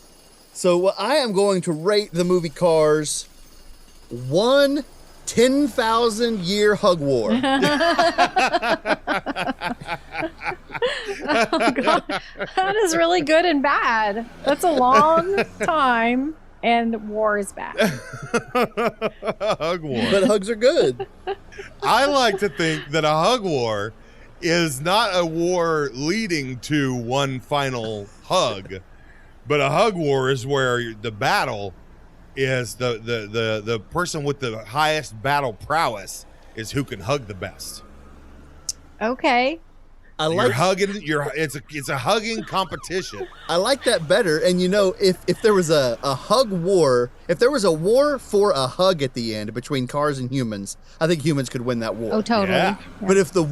[SPEAKER 3] So I am going to rate the movie Cars 1 10,000-year hug war.
[SPEAKER 1] Oh, God. That is really good and bad. That's a long time, and war is bad.
[SPEAKER 2] Hug war.
[SPEAKER 3] But hugs are good.
[SPEAKER 2] I like to think that a hug war is not a war leading to one final hug, but a hug war is where the battle is the person with the highest battle prowess is who can hug the best.
[SPEAKER 1] Okay.
[SPEAKER 2] It's a hugging competition.
[SPEAKER 3] I like that better. And if there was a hug war, if there was a war for a hug at the end between cars and humans, I think humans could win that war.
[SPEAKER 1] Oh, totally.
[SPEAKER 2] Yeah.
[SPEAKER 3] But if the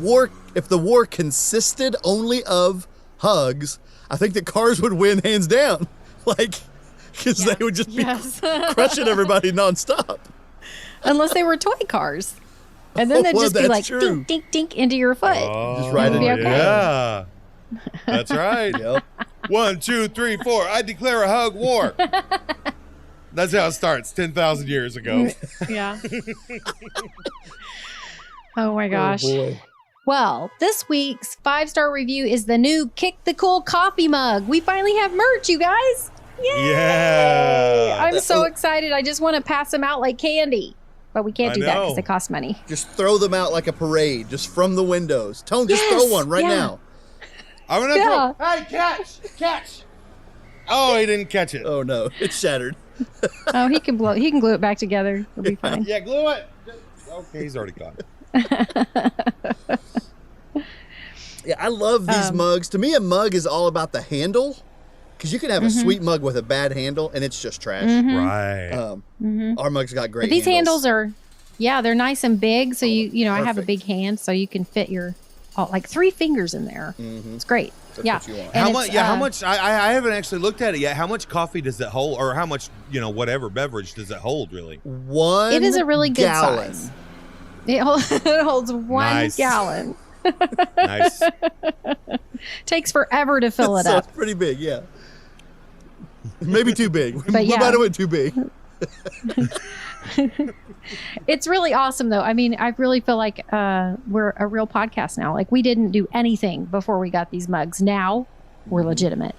[SPEAKER 3] war consisted only of hugs, I think the cars would win hands down. Because they would just be crushing everybody nonstop.
[SPEAKER 1] Unless they were toy cars. And then they'd just be like,
[SPEAKER 3] true.
[SPEAKER 1] dink, dink, dink into your foot.
[SPEAKER 3] Just right in
[SPEAKER 1] there.
[SPEAKER 2] Yeah. That's right.
[SPEAKER 3] Yep.
[SPEAKER 2] 1, 2, 3, 4. I declare a hug war. That's how it starts 10,000 years ago.
[SPEAKER 1] Yeah. Oh my gosh.
[SPEAKER 3] Oh boy.
[SPEAKER 1] Well, this week's 5-star review is the new Kick the Cool coffee mug. We finally have merch, you guys. Yay!
[SPEAKER 2] Yeah.
[SPEAKER 1] I'm so excited. I just want to pass them out like candy. But we can't do that because they cost money.
[SPEAKER 3] Just throw them out like a parade, just from the windows. Tone, just throw one right now.
[SPEAKER 2] I'm going to throw. Hey, catch. Oh, he didn't catch it.
[SPEAKER 3] Oh no, it's shattered.
[SPEAKER 1] Oh, he can glue it back together. It'll be fine.
[SPEAKER 2] Yeah, glue it. Okay, he's already got it.
[SPEAKER 3] Yeah, I love these mugs. To me, a mug is all about the handle. Because you can have a sweet mug with a bad handle, and it's just trash.
[SPEAKER 2] Right.
[SPEAKER 3] Our mugs got great
[SPEAKER 1] But these
[SPEAKER 3] handles.
[SPEAKER 1] are, they're nice and big. So I have a big hand, so you can fit your, 3 fingers in there. It's great.
[SPEAKER 3] That's what you want.
[SPEAKER 2] How much? How much? I haven't actually looked at it yet. How much coffee does it hold, or how much whatever beverage does it hold? Really?
[SPEAKER 3] 1
[SPEAKER 1] It is a really good
[SPEAKER 3] gallon.
[SPEAKER 1] size. It holds 1 gallon.
[SPEAKER 2] Nice.
[SPEAKER 1] Takes forever to fill it
[SPEAKER 3] So
[SPEAKER 1] up.
[SPEAKER 3] it's pretty big, yeah. Maybe too big.
[SPEAKER 1] But
[SPEAKER 3] we might have went too big.
[SPEAKER 1] It's really awesome, though. I mean, I really feel like we're a real podcast now. Like, we didn't do anything before we got these mugs. Now we're legitimate.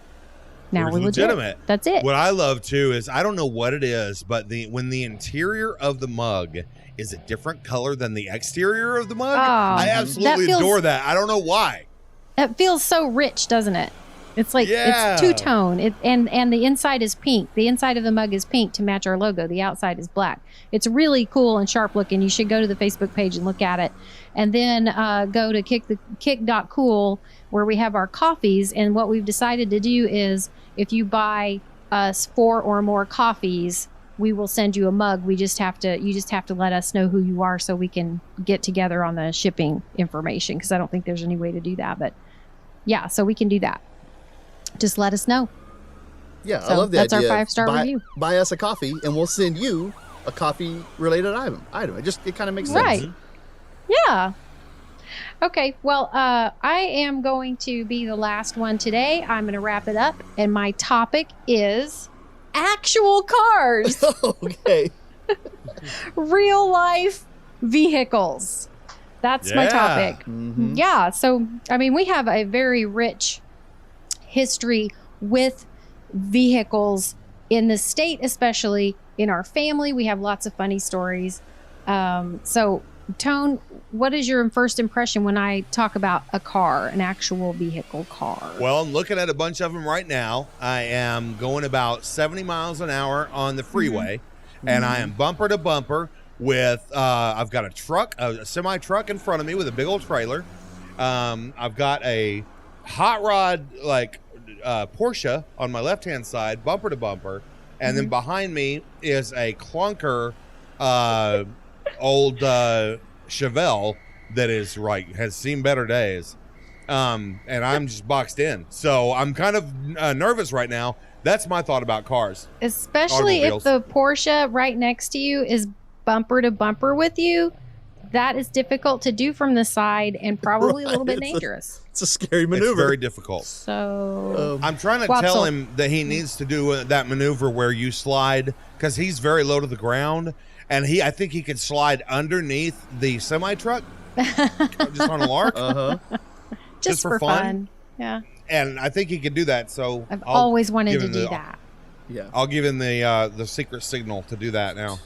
[SPEAKER 1] Now we're legitimate. That's it.
[SPEAKER 2] What I love too is I don't know what it is, but when the interior of the mug is a different color than the exterior of the mug, I absolutely adore that. I don't know why.
[SPEAKER 1] It feels so rich, doesn't it? It's like it's two-tone. And the inside is pink. The inside of the mug is pink to match our logo. The outside is black. It's really cool and sharp looking. You should go to the Facebook page and look at it. And then go to kick.cool where we have our coffees. And what we've decided to do is if you buy us 4 or more coffees, we will send you a mug. You just have to let us know who you are so we can get together on the shipping information, because I don't think there's any way to do that. But yeah, so we can do that. Just let us know.
[SPEAKER 3] Yeah,
[SPEAKER 1] So
[SPEAKER 3] I love the
[SPEAKER 1] that's
[SPEAKER 3] idea.
[SPEAKER 1] our 5-star review.
[SPEAKER 3] Buy us a coffee, and we'll send you a coffee-related item. It kind of makes sense.
[SPEAKER 1] Right. Yeah. Okay, well, I am going to be the last one today. I'm going to wrap it up, and my topic is actual cars.
[SPEAKER 3] Okay.
[SPEAKER 1] Real life vehicles. That's my topic.
[SPEAKER 3] Mm-hmm.
[SPEAKER 1] Yeah, so, I mean, we have a very rich history with vehicles in the state, especially in our family. We have lots of funny stories. So, Tone, what is your first impression when I talk about a car, an actual vehicle car?
[SPEAKER 2] Well, I'm looking at a bunch of them right now. I am going about 70 miles an hour on the freeway, and I am bumper to bumper with, I've got a semi-truck in front of me with a big old trailer. I've got a hot rod, Porsche on my left-hand side, bumper to bumper, and then behind me is a clunker, old Chevelle that is has seen better days, and I'm just boxed in, so I'm kind of nervous right now. That's my thought about cars,
[SPEAKER 1] especially if the Porsche right next to you is bumper to bumper with you. That is difficult to do from the side and probably a little bit dangerous.
[SPEAKER 3] It's a scary maneuver.
[SPEAKER 2] It's very difficult.
[SPEAKER 1] So
[SPEAKER 2] I'm trying to tell him that he needs to do that maneuver where you slide, because he's very low to the ground. And I think he could slide underneath the semi-truck just on a lark.
[SPEAKER 1] Just for fun. Yeah.
[SPEAKER 2] And I think he could do that. So
[SPEAKER 1] I've always wanted to do that.
[SPEAKER 3] Yeah.
[SPEAKER 2] I'll give him the secret signal to do that now.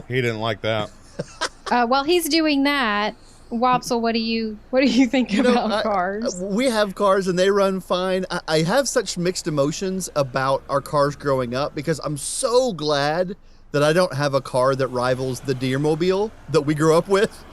[SPEAKER 2] He didn't like that.
[SPEAKER 1] While he's doing that, Wopsle, what do you think about cars?
[SPEAKER 3] We have cars and they run fine. I have such mixed emotions about our cars growing up, because I'm so glad that I don't have a car that rivals the Deermobile that we grew up with,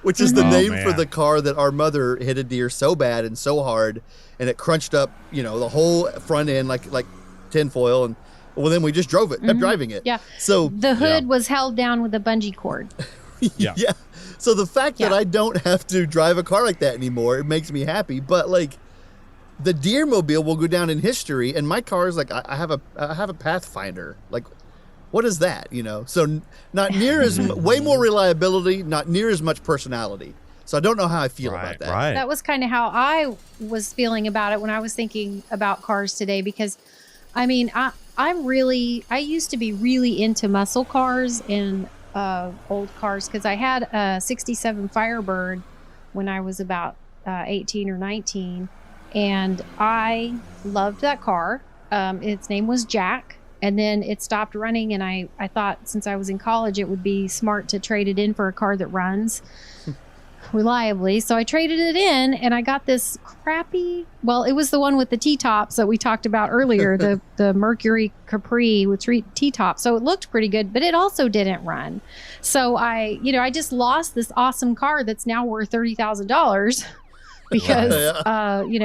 [SPEAKER 3] which is the name for the car that our mother hit a deer so bad and so hard, and it crunched up, the whole front end like tinfoil, and well, then we just drove it, kept driving it.
[SPEAKER 1] Yeah.
[SPEAKER 3] So
[SPEAKER 1] the hood was held down with a bungee cord.
[SPEAKER 3] Yeah. So the fact that I don't have to drive a car like that anymore, it makes me happy. But the Deermobile will go down in history, and my car is I have a Pathfinder. What is that? So not near as way more reliability, not near as much personality. So I don't know how I feel about that.
[SPEAKER 2] Right.
[SPEAKER 1] That was kind of how I was feeling about it when I was thinking about cars today, because I mean, I used to be really into muscle cars and old cars, because I had a 67 Firebird when I was about 18 or 19, and I loved that car. Its name was Jack, and then it stopped running, and I thought, since I was in college, it would be smart to trade it in for a car that runs reliably. So I traded it in, and I got this crappy, well, it was the one with the T-tops that we talked about earlier, the Mercury Capri with T-tops. So it looked pretty good, but it also didn't run. So I just lost this awesome car that's now worth $30,000 because,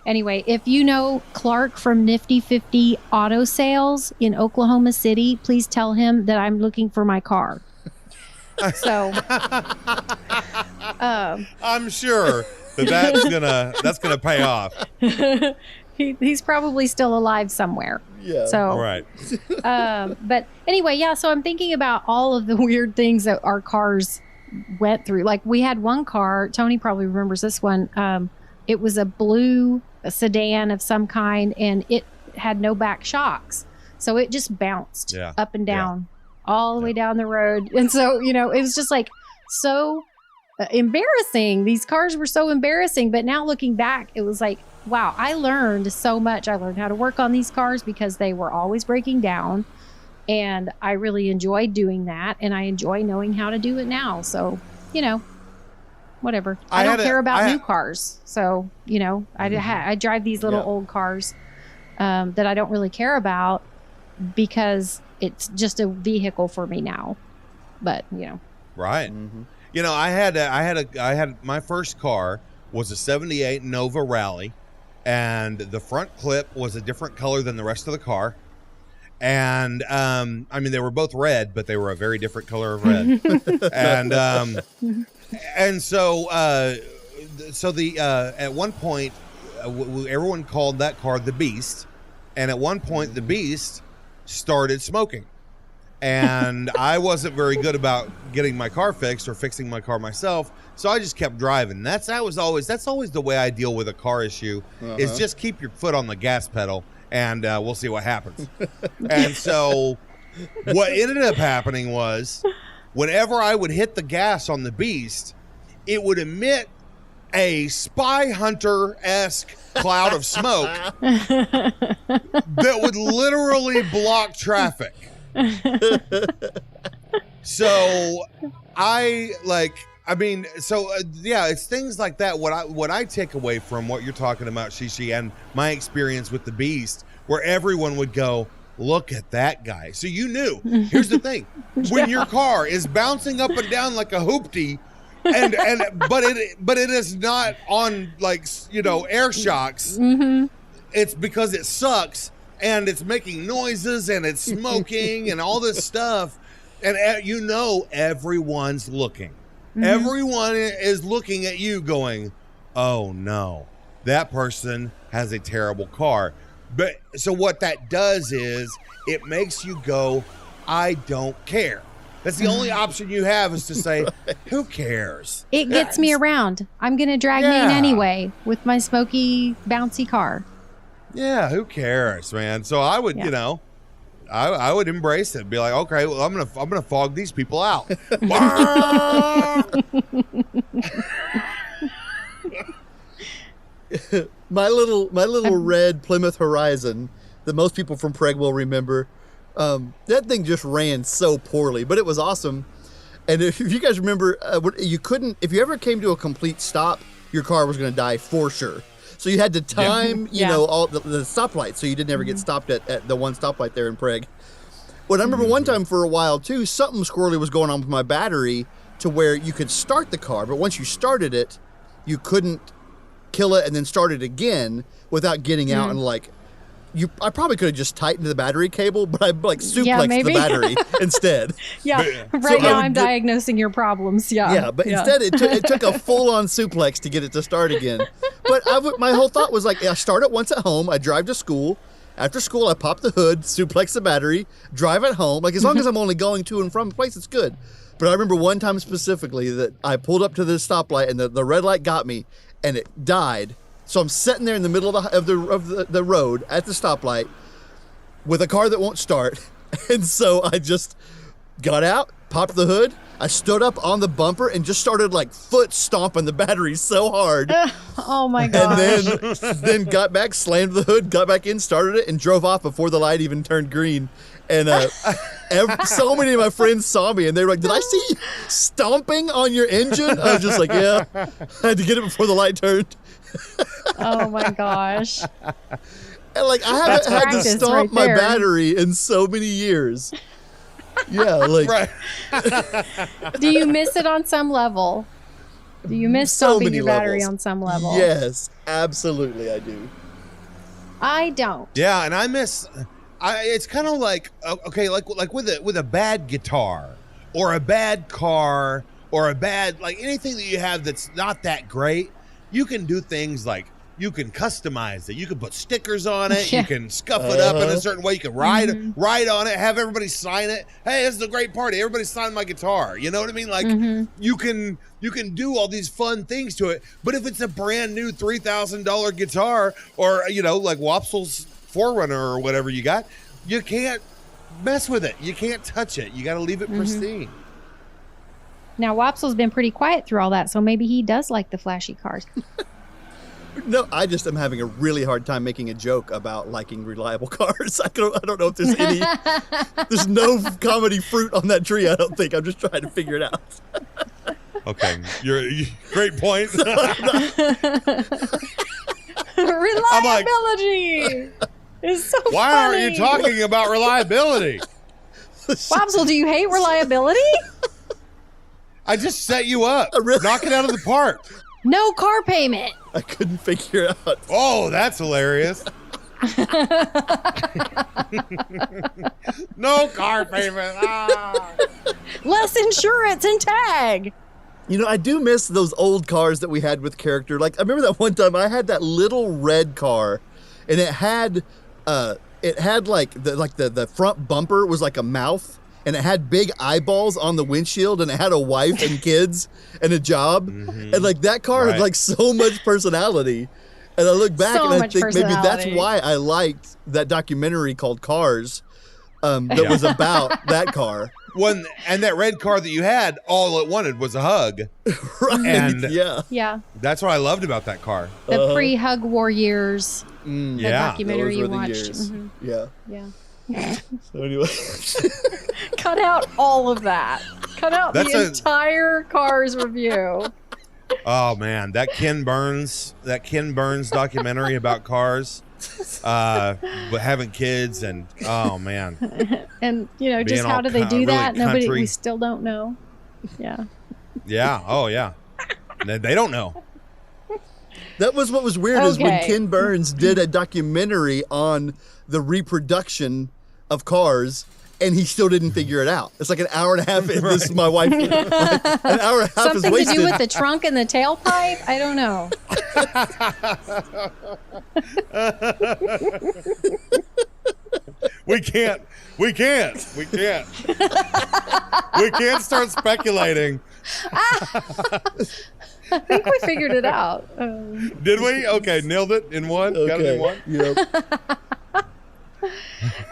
[SPEAKER 1] anyway, if you know Clark from Nifty 50 Auto Sales in Oklahoma City, please tell him that I'm looking for my car. So
[SPEAKER 2] I'm sure that's gonna pay off.
[SPEAKER 1] He's probably still alive somewhere.
[SPEAKER 3] Yeah.
[SPEAKER 1] So
[SPEAKER 2] right.
[SPEAKER 1] But anyway, yeah. So I'm thinking about all of the weird things that our cars went through. Like, we had one car. Tony probably remembers this one. It was a blue sedan of some kind, and it had no back shocks, so it just bounced up and down. All the way down the road. And so, it was just so embarrassing. These cars were so embarrassing. But now looking back, it was wow, I learned so much. I learned how to work on these cars because they were always breaking down. And I really enjoyed doing that. And I enjoy knowing how to do it now. So, whatever. I don't care about new cars. So, I drive these little old cars that I don't really care about because it's just a vehicle for me now. But,
[SPEAKER 2] Right. Mm-hmm. I had my first car was a 78 Nova Rally, and the front clip was a different color than the rest of the car. And they were both red, but they were a very different color of red. and so at one point, everyone called that car the Beast, and at one point the Beast started smoking, and I wasn't very good about getting my car fixed or fixing my car myself, so I just kept driving. That's always the way I deal with a car issue, is just keep your foot on the gas pedal. And we'll see what happens. And so what ended up happening was whenever I would hit the gas on the Beast, it would emit a spy hunter-esque cloud of smoke that would literally block traffic. So it's things like that. What I take away from what you're talking about, Shishi, and my experience with the Beast, where everyone would go, look at that guy. So you knew. Here's the thing: when your car is bouncing up and down like a hoopty, but it is not on air shocks. Mm-hmm. It's because it sucks and it's making noises and it's smoking and all this stuff, and everyone's looking. Mm-hmm. Everyone is looking at you going, oh no, that person has a terrible car. But so what that does is it makes you go, I don't care. That's the only option you have, is to say, who cares?
[SPEAKER 1] It gets me around. I'm going to drag me in anyway with my smoky, bouncy car.
[SPEAKER 2] Yeah, who cares, man? So I would, I would embrace it. Be like, okay, well, I'm gonna fog these people out.
[SPEAKER 3] my little red Plymouth Horizon that most people from Preg will remember. That thing just ran so poorly, but it was awesome. And if you guys remember, if you ever came to a complete stop, your car was going to die for sure. So you had to time, all the stoplights, so you didn't ever get stopped at the one stoplight there in Preg. Well, I remember one time for a while too, something squirrely was going on with my battery to where you could start the car, but once you started it, you couldn't kill it and then start it again without getting out and I probably could have just tightened the battery cable, but I suplexed the battery instead.
[SPEAKER 1] Yeah, right now I'm diagnosing your problems.
[SPEAKER 3] Yeah, but instead it took a full-on suplex to get it to start again. But my whole thought was I start it once at home, I drive to school. After school, I pop the hood, suplex the battery, drive it home. As long as I'm only going to and from the place, it's good. But I remember one time specifically that I pulled up to the stoplight and the red light got me and it died. So I'm sitting there in the middle of the road at the stoplight with a car that won't start. And so I just got out, popped the hood. I stood up on the bumper and just started foot stomping the battery so hard.
[SPEAKER 1] Oh my gosh.
[SPEAKER 3] And then got back, slammed the hood, got back in, started it, and drove off before the light even turned green. And so many of my friends saw me and they were like, did I see you stomping on your engine? I was just like, yeah. I had to get it before the light turned.
[SPEAKER 1] Oh my gosh.
[SPEAKER 3] And I haven't had to stomp my battery in so many years. Yeah,
[SPEAKER 2] right.
[SPEAKER 1] Do you miss it on some level? Do you miss stomping your battery on some level?
[SPEAKER 3] Yes, absolutely I do.
[SPEAKER 1] I don't.
[SPEAKER 2] Yeah, and I miss it's kind of okay, with a bad guitar or a bad car or a bad anything that you have that's not that great. You can do things you can customize it. You can put stickers on it. You can scuff it up in a certain way. You can ride on it, have everybody sign it. Hey, this is a great party. Everybody sign my guitar. You know what I mean? You can do all these fun things to it. But if it's a brand new $3,000 guitar or, like Wopsel's Forerunner or whatever you got, you can't mess with it. You can't touch it. You got to leave it pristine.
[SPEAKER 1] Now, Wopsel's been pretty quiet through all that, so maybe he does like the flashy cars.
[SPEAKER 3] No, I just am having a really hard time making a joke about liking reliable cars. I don't know if there's there's no comedy fruit on that tree, I don't think. I'm just trying to figure it out.
[SPEAKER 2] Okay, great point.
[SPEAKER 1] Reliability is so
[SPEAKER 2] Why
[SPEAKER 1] funny.
[SPEAKER 2] aren't you talking about reliability?
[SPEAKER 1] Wopsle, do you hate reliability?
[SPEAKER 2] I just set you up. Knock it out of the park.
[SPEAKER 1] No car payment.
[SPEAKER 3] I couldn't figure out.
[SPEAKER 2] Oh, that's hilarious. No car payment. Ah.
[SPEAKER 1] Less insurance and tag.
[SPEAKER 3] You know, I do miss those old cars that we had with character. Like, I remember that one time I had that little red car, and it had like the front bumper was like a mouth, and it had big eyeballs on the windshield, and it had a wife and kids and a job, and like that car had like so much personality. And I look back and I think maybe that's why I liked that documentary called Cars, that was about that car.
[SPEAKER 2] And that red car that you had, all it wanted was a hug.
[SPEAKER 3] Right.
[SPEAKER 2] And
[SPEAKER 1] Yeah.
[SPEAKER 2] that's what I loved about that car.
[SPEAKER 1] The pre-hug war years.
[SPEAKER 3] Mm,
[SPEAKER 1] The
[SPEAKER 2] Yeah.
[SPEAKER 1] documentary you
[SPEAKER 3] those were the
[SPEAKER 1] watched.
[SPEAKER 3] years.
[SPEAKER 1] Mhm.
[SPEAKER 3] Yeah.
[SPEAKER 1] Yeah.
[SPEAKER 3] So anyway,
[SPEAKER 1] Cut out all of that. Cut out
[SPEAKER 2] That's
[SPEAKER 1] the entire Cars review.
[SPEAKER 2] Oh man, that Ken Burns documentary about cars, but having kids and oh man.
[SPEAKER 1] And just
[SPEAKER 2] Being
[SPEAKER 1] how
[SPEAKER 2] all
[SPEAKER 1] do they do
[SPEAKER 2] really
[SPEAKER 1] that? Nobody,
[SPEAKER 2] country.
[SPEAKER 1] we still don't know. Yeah.
[SPEAKER 2] Yeah. Oh yeah. They don't know.
[SPEAKER 3] that was what was weird is when
[SPEAKER 1] Okay.
[SPEAKER 3] Ken Burns did a documentary on the reproduction of cars, and he still didn't figure it out. It's like an hour and a half. And this is my wife. An hour and a half is
[SPEAKER 1] Something to
[SPEAKER 3] wasted.
[SPEAKER 1] do with the trunk and the tailpipe? I don't know.
[SPEAKER 2] We can't start speculating.
[SPEAKER 1] I think we figured it out.
[SPEAKER 2] Did we? Okay, nailed it in one. Got it in one.
[SPEAKER 3] Yep.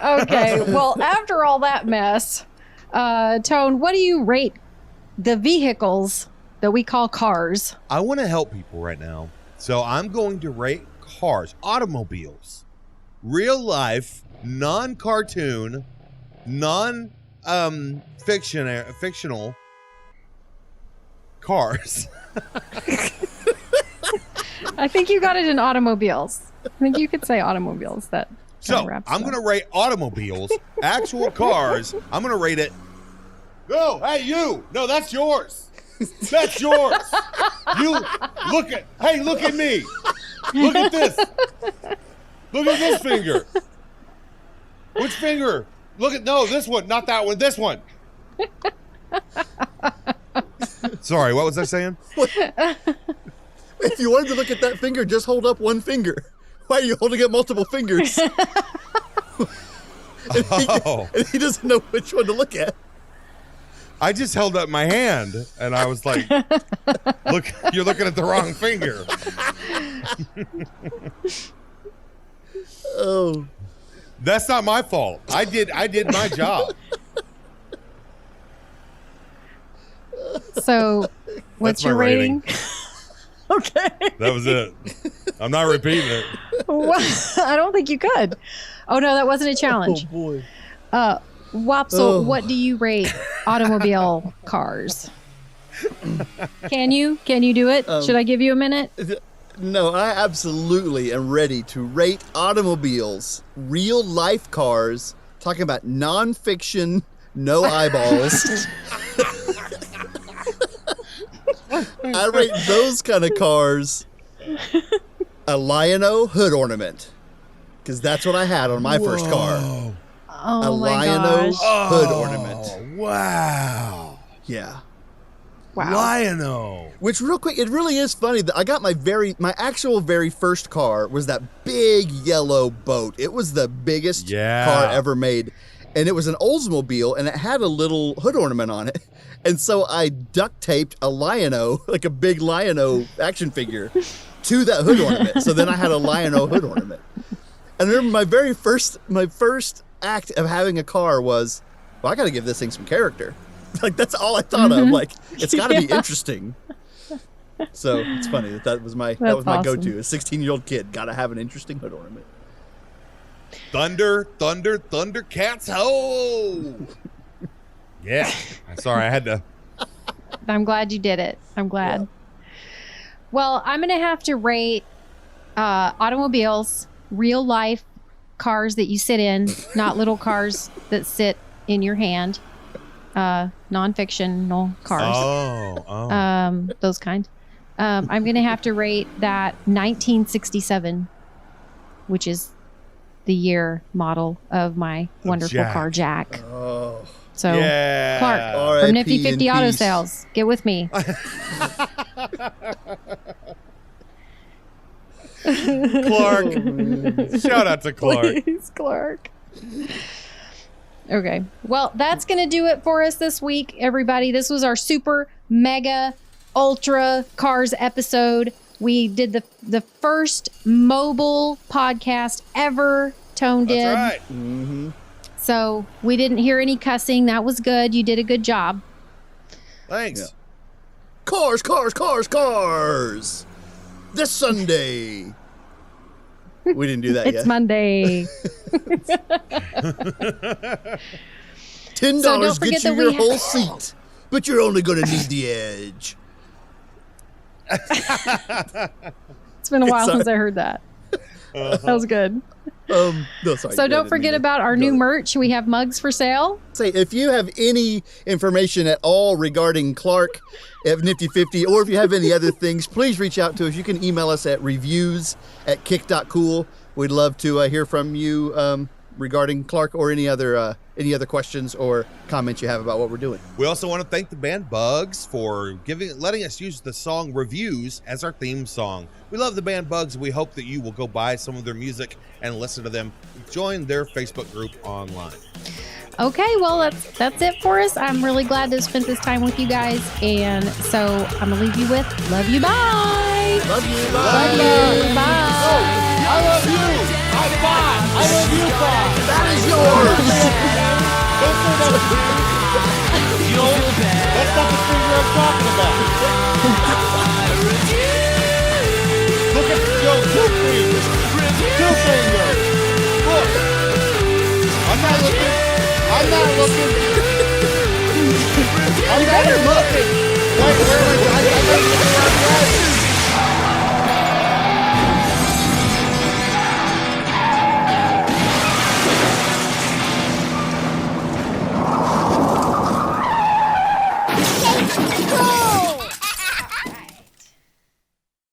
[SPEAKER 1] Okay, well, after all that mess, Tone, what do you rate the vehicles that we call cars?
[SPEAKER 2] I want to help people right now. So I'm going to rate cars, automobiles, real life, non-cartoon, fictional cars.
[SPEAKER 1] I think you got it in automobiles. I think you could say automobiles. That
[SPEAKER 2] So I'm going to rate automobiles, actual cars. I'm going to rate it. No, hey, you. No, that's yours. That's yours. You look at me. Look at this. Look at this finger. Which finger? This one, not that one, this one. Sorry, what was I saying?
[SPEAKER 3] If you wanted to look at that finger, just hold up one finger. Why are you holding up multiple fingers? And he doesn't know which one to look at.
[SPEAKER 2] I just held up my hand and I was like, look, you're looking at the wrong finger.
[SPEAKER 3] Oh.
[SPEAKER 2] That's not my fault. I did my job.
[SPEAKER 1] So, what's
[SPEAKER 2] That's my
[SPEAKER 1] your rating? Okay.
[SPEAKER 2] That was it. I'm not repeating it.
[SPEAKER 1] What? I don't think you could. Oh no, that wasn't a challenge.
[SPEAKER 3] Oh boy.
[SPEAKER 1] Wopsle, what do you rate automobile cars? Can you do it? Should I give you a minute?
[SPEAKER 3] No, I absolutely am ready to rate automobiles, real life cars, talking about nonfiction, no eyeballs. I rate those kind of cars a Lion-O hood ornament, because that's what I had on my first car.
[SPEAKER 1] Oh
[SPEAKER 3] A
[SPEAKER 1] my
[SPEAKER 3] Lion-O
[SPEAKER 1] gosh.
[SPEAKER 3] hood ornament.
[SPEAKER 2] Wow.
[SPEAKER 3] Yeah.
[SPEAKER 1] Wow.
[SPEAKER 2] Lion-O.
[SPEAKER 3] Which, real quick, it really is funny that I got my actual very first car was that big yellow boat. It was the biggest car ever made. And it was an Oldsmobile, and it had a little hood ornament on it. And so I duct taped a Lion-O, like a big Lion-O action figure, to that hood ornament. So then I had a Lion-O hood ornament. And I remember my first act of having a car was, well, I got to give this thing some character. Like, that's all I thought of. Like, it's got to be interesting. So it's funny that was my
[SPEAKER 1] awesome.
[SPEAKER 3] go-to. A 16-year-old kid got to have an interesting hood ornament.
[SPEAKER 2] Thundercats ho! Yeah. Sorry, I had to
[SPEAKER 1] I'm glad you did it. I'm glad. Yeah. Well, I'm going to have to rate automobiles, real life cars that you sit in, not little cars that sit in your hand. Non-fictional cars. Those kind. I'm going to have to rate that 1967, which is the year model of my wonderful car, Jack.
[SPEAKER 3] Oh.
[SPEAKER 1] So, yeah. Clark from Nifty 50 Auto Sales, get with me.
[SPEAKER 2] Clark. Shout out to Clark.
[SPEAKER 1] Please, Clark. Okay. Well, that's going to do it for us this week, everybody. This was our super, mega, ultra cars episode. We did the first mobile podcast ever. Tone did.
[SPEAKER 2] That's right.
[SPEAKER 3] Mm-hmm.
[SPEAKER 1] So we didn't hear any cussing. That was good. You did a good job.
[SPEAKER 2] Thanks.
[SPEAKER 3] Yeah. Cars. This Sunday. We didn't do that yet.
[SPEAKER 1] It's Monday.
[SPEAKER 3] $10 gets you your whole seat, but you're only going to need the edge.
[SPEAKER 1] It's been a while since I heard that. That was good.
[SPEAKER 3] No, sorry.
[SPEAKER 1] So don't forget about our new merch. We have mugs for sale.
[SPEAKER 3] Say, if you have any information at all regarding Clark at Nifty 50, or if you have any other things, please reach out to us. You can email us at reviews@kick.cool. We'd love to hear from you regarding Clark or any other questions or comments you have about what we're doing.
[SPEAKER 2] We also want to thank the band Bugs for letting us use the song Reviews as our theme song. We love the band Bugs. We hope that you will go buy some of their music and listen to them. Join their Facebook group online.
[SPEAKER 1] Okay, well, that's it for us. I'm really glad to have spent this time with you guys. And so I'm going to leave you with love you, bye.
[SPEAKER 3] Love you, bye.
[SPEAKER 1] Love you, bye.
[SPEAKER 2] Oh, I love you. High five. I love you, five.
[SPEAKER 3] That is yours.
[SPEAKER 2] Don't say that. You know, that's not the finger I'm talking about. Look at Joe, two fingers. Two fingers. Look. I'm not looking. I'm not looking. Wait, where am I?